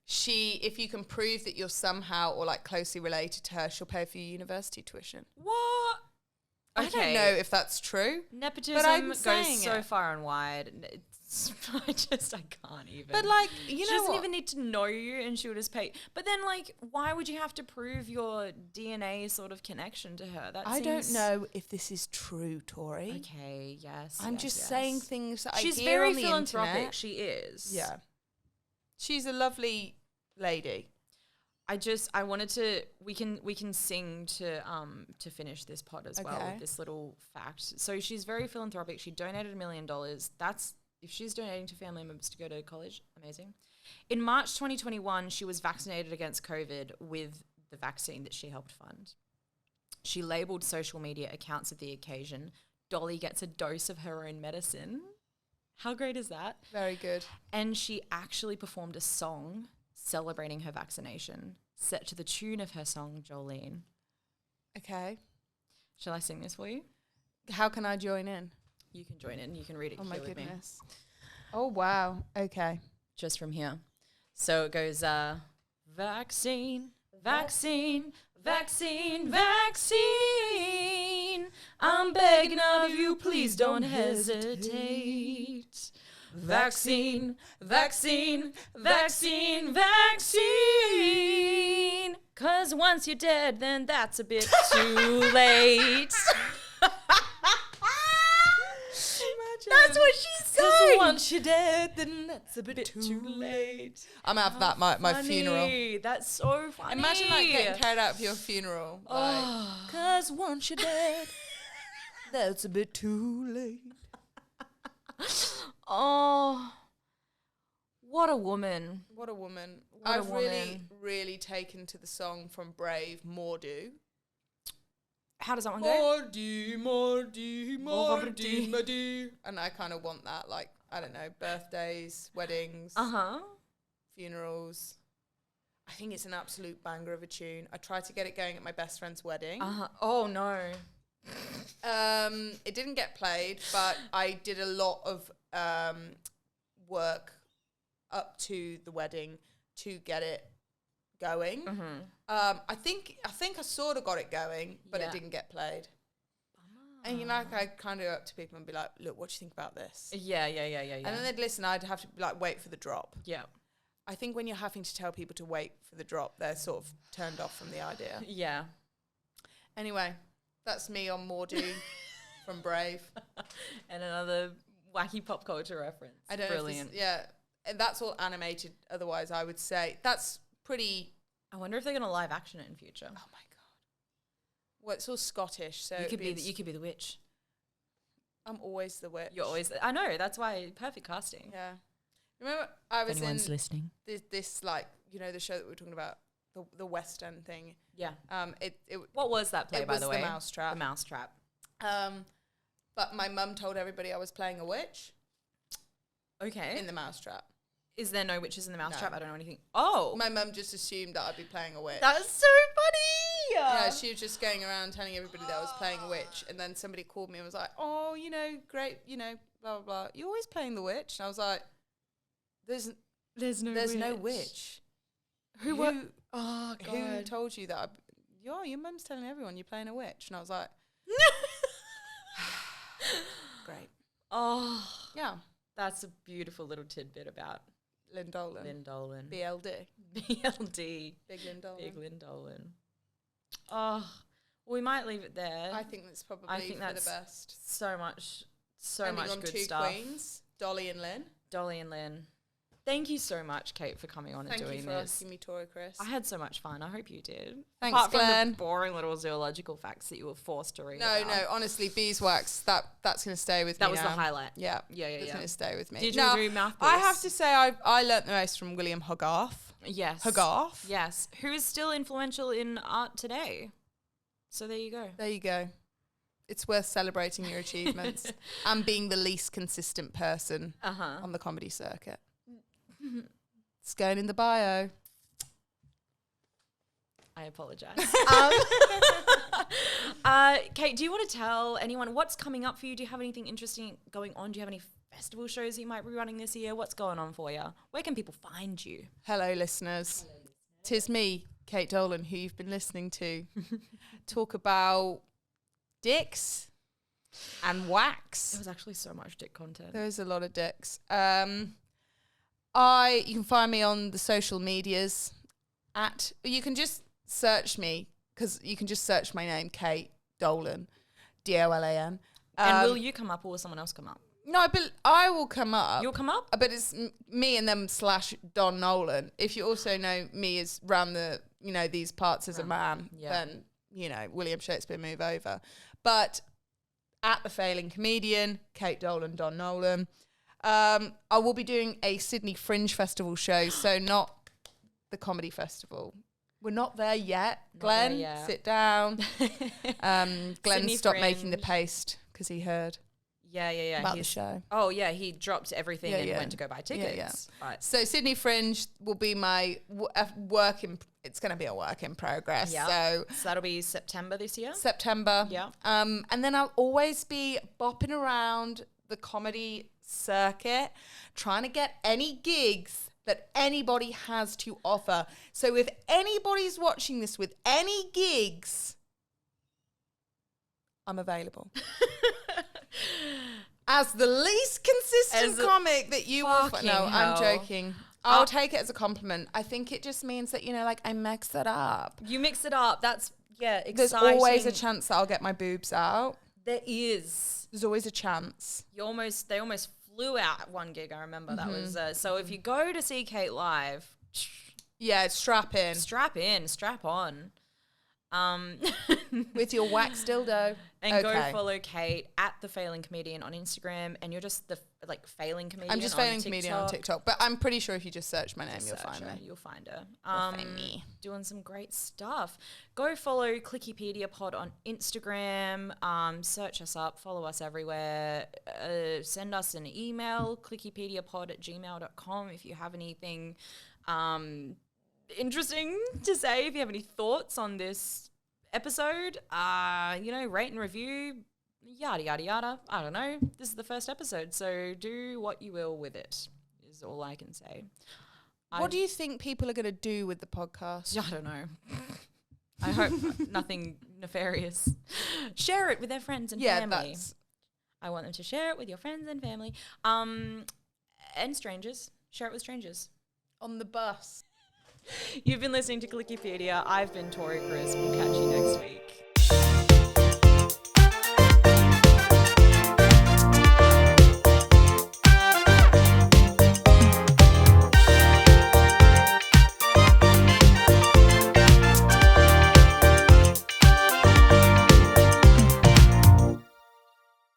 if you can prove that you're somehow or like closely related to her, she'll pay for your university tuition. What? I don't know if that's true. Nepotism goes so far and wide. I can't even. But like, she doesn't even need to know you, and she'll just pay. But then, like, why would you have to prove your DNA sort of connection to her? I don't know if this is true, Tori. Okay, yes. I'm just saying things that she's I hear on the very philanthropic. internet. She is. Yeah. She's a lovely lady. I wanted to, we can sing to finish this pod as well with this little fact. So she's very philanthropic. She donated $1 million. If she's donating to family members to go to college, amazing. In March 2021, she was vaccinated against COVID with the vaccine that she helped fund. She labelled social media accounts of the occasion, Dolly gets a dose of her own medicine. How great is that? Very good. And she actually performed a song celebrating her vaccination, set to the tune of her song, Jolene. Okay. Shall I sing this for you? How can I join in? You can join in. You can read it. Oh my with goodness. Me. Oh wow. Okay. Just from here. So it goes, vaccine, vaccine, vaccine, vaccine. I'm begging of you, please don't hesitate. Vaccine, vaccine, vaccine, vaccine. 'Cause once you're dead, then that's a bit too late. That's what she said. 'Cause once you're dead, then that's a bit too late. I'm gonna have that my funeral. That's so funny. Imagine like getting carried out for your funeral. Like, 'cause once you're dead, that's a bit too late. Oh, what a woman. What a woman. What I've a woman. really taken to the song from Brave, More Do. How does that one go? Mordy, Mordy, Mordy, Mordy. And I kind of want that, like, I don't know, birthdays, weddings, funerals. I think it's an absolute banger of a tune. I tried to get it going at my best friend's wedding. Oh, no. It didn't get played, but I did a lot of work up to the wedding to get it going. I think I sort of got it going, but it didn't get played. And you know, like, I kind of go up to people and be like, "Look, what do you think about this?" Yeah. And then they'd listen. I'd have to like wait for the drop. Yeah. I think when you're having to tell people to wait for the drop, they're sort of turned off from the idea. Yeah. Anyway, that's me on Mordu from Brave. And another wacky pop culture reference. I don't know. Brilliant. And that's all animated. Otherwise, I would say that's pretty. I wonder if they're going to live action it in future. Oh my God. Well, it's all Scottish, so You could be the witch. I'm always the witch. You're always. I know. That's why perfect casting. Yeah. Remember, I was in listening. this like, you know, the show that we were talking about, the West End thing. Yeah. It What was that play, by the way? The Mousetrap. The Mousetrap. But my mum told everybody I was playing a witch. Okay. In the Mousetrap. Is there no witches in the Mousetrap? No. I don't know anything. Oh. My mum just assumed that I'd be playing a witch. That's so funny. Yeah, she was just going around telling everybody that I was playing a witch. And then somebody called me and was like, oh, you know, great, you know, blah, blah, blah. You're always playing the witch. And I was like, there's no witch. Who Oh, God. Who told you that? Your mum's telling everyone you're playing a witch. And I was like, great. Oh. Yeah. That's a beautiful little tidbit about Lynn Dolan. BLD. BLD. Big Lynn Dolan. Big Lynn Dolan. Oh, we might leave it there. I think that's probably for the best. So much Ending on good two stuff. queens, Dolly and Lynn. Dolly and Lynn. Thank you so much, Kate, for coming on and doing this. Thank you for asking me, Tori, Chris. I had so much fun. I hope you did. Thanks, Apart Glenn. from the boring little zoological facts that you were forced to read. No, about. honestly, beeswax, that's going to stay with me. That was now. the highlight. Yeah. Yeah. It's going to stay with me. Did you do mouthpiece? I have to say I learnt the most from William Hogarth. Yes. Hogarth. Yes. Who is still influential in art today. So there you go. There you go. It's worth celebrating your achievements and being the least consistent person on the comedy circuit. It's going in the bio. I apologize. Kate, do you want to tell anyone what's coming up for you? Do you have anything interesting going on? Do you have any festival shows you might be running this year? What's going on for you? Where can people find you? Hello, listeners. Tis me, Kate Dolan, who you've been listening to talk about dicks and wax. There was actually so much dick content. There's a lot of dicks. You can find me on the social medias you can just search me, because you can just search my name, Kate Dolan, Dolan. And will you come up or will someone else come up? No, but I will come up. You'll come up? But it's me and them / Don Nolan. If you also know me as round the, these parts as a man, then, William Shakespeare, move over. But at The Failing Comedian, Kate Dolan, Don Nolan. I will be doing a Sydney Fringe Festival show, so not the comedy festival. We're not there yet. Glenn, sit down. Glenn stopped making the paste because he heard. Yeah. About the show. Oh, yeah. He dropped everything and went to go buy tickets. Yeah. Right. So Sydney Fringe will be my it's going to be a work in progress. Yeah. So that'll be September this year? September. Yeah. And then I'll always be bopping around the comedy circuit, trying to get any gigs that anybody has to offer. So if anybody's watching this with any gigs, I'm available. As the least consistent comic that you will find. No, I'm joking. I'll take it as a compliment. I think it just means that, I mix it up. You mix it up. That's, exciting. There's always a chance that I'll get my boobs out. There is. There's always a chance. They almost flew out at one gig, I remember. That was, so if you go to see Kate live. Yeah, strap in. Strap on. With your wax dildo. And go follow Kate at The Failing Comedian on Instagram. And you're just the Failing Comedian I'm just Failing Comedian on TikTok. But I'm pretty sure if you just search my name, you'll find me. You'll find her. You'll find me. Doing some great stuff. Go follow Clickipedia on Instagram. Search us up. Follow us everywhere. Send us an email, clickipediapod@gmail.com if you have anything interesting to say, if you have any thoughts on this episode, rate and review, yada, yada, yada. I don't know. This is the first episode, so do what you will with it, is all I can say. What do you think people are going to do with the podcast? I don't know. I hope nothing nefarious. Share it with their friends and family. I want them to share it with your friends and family. And strangers. Share it with strangers. On the bus. You've been listening to Clickipedia. I've been Tori Chris. We'll catch you next week.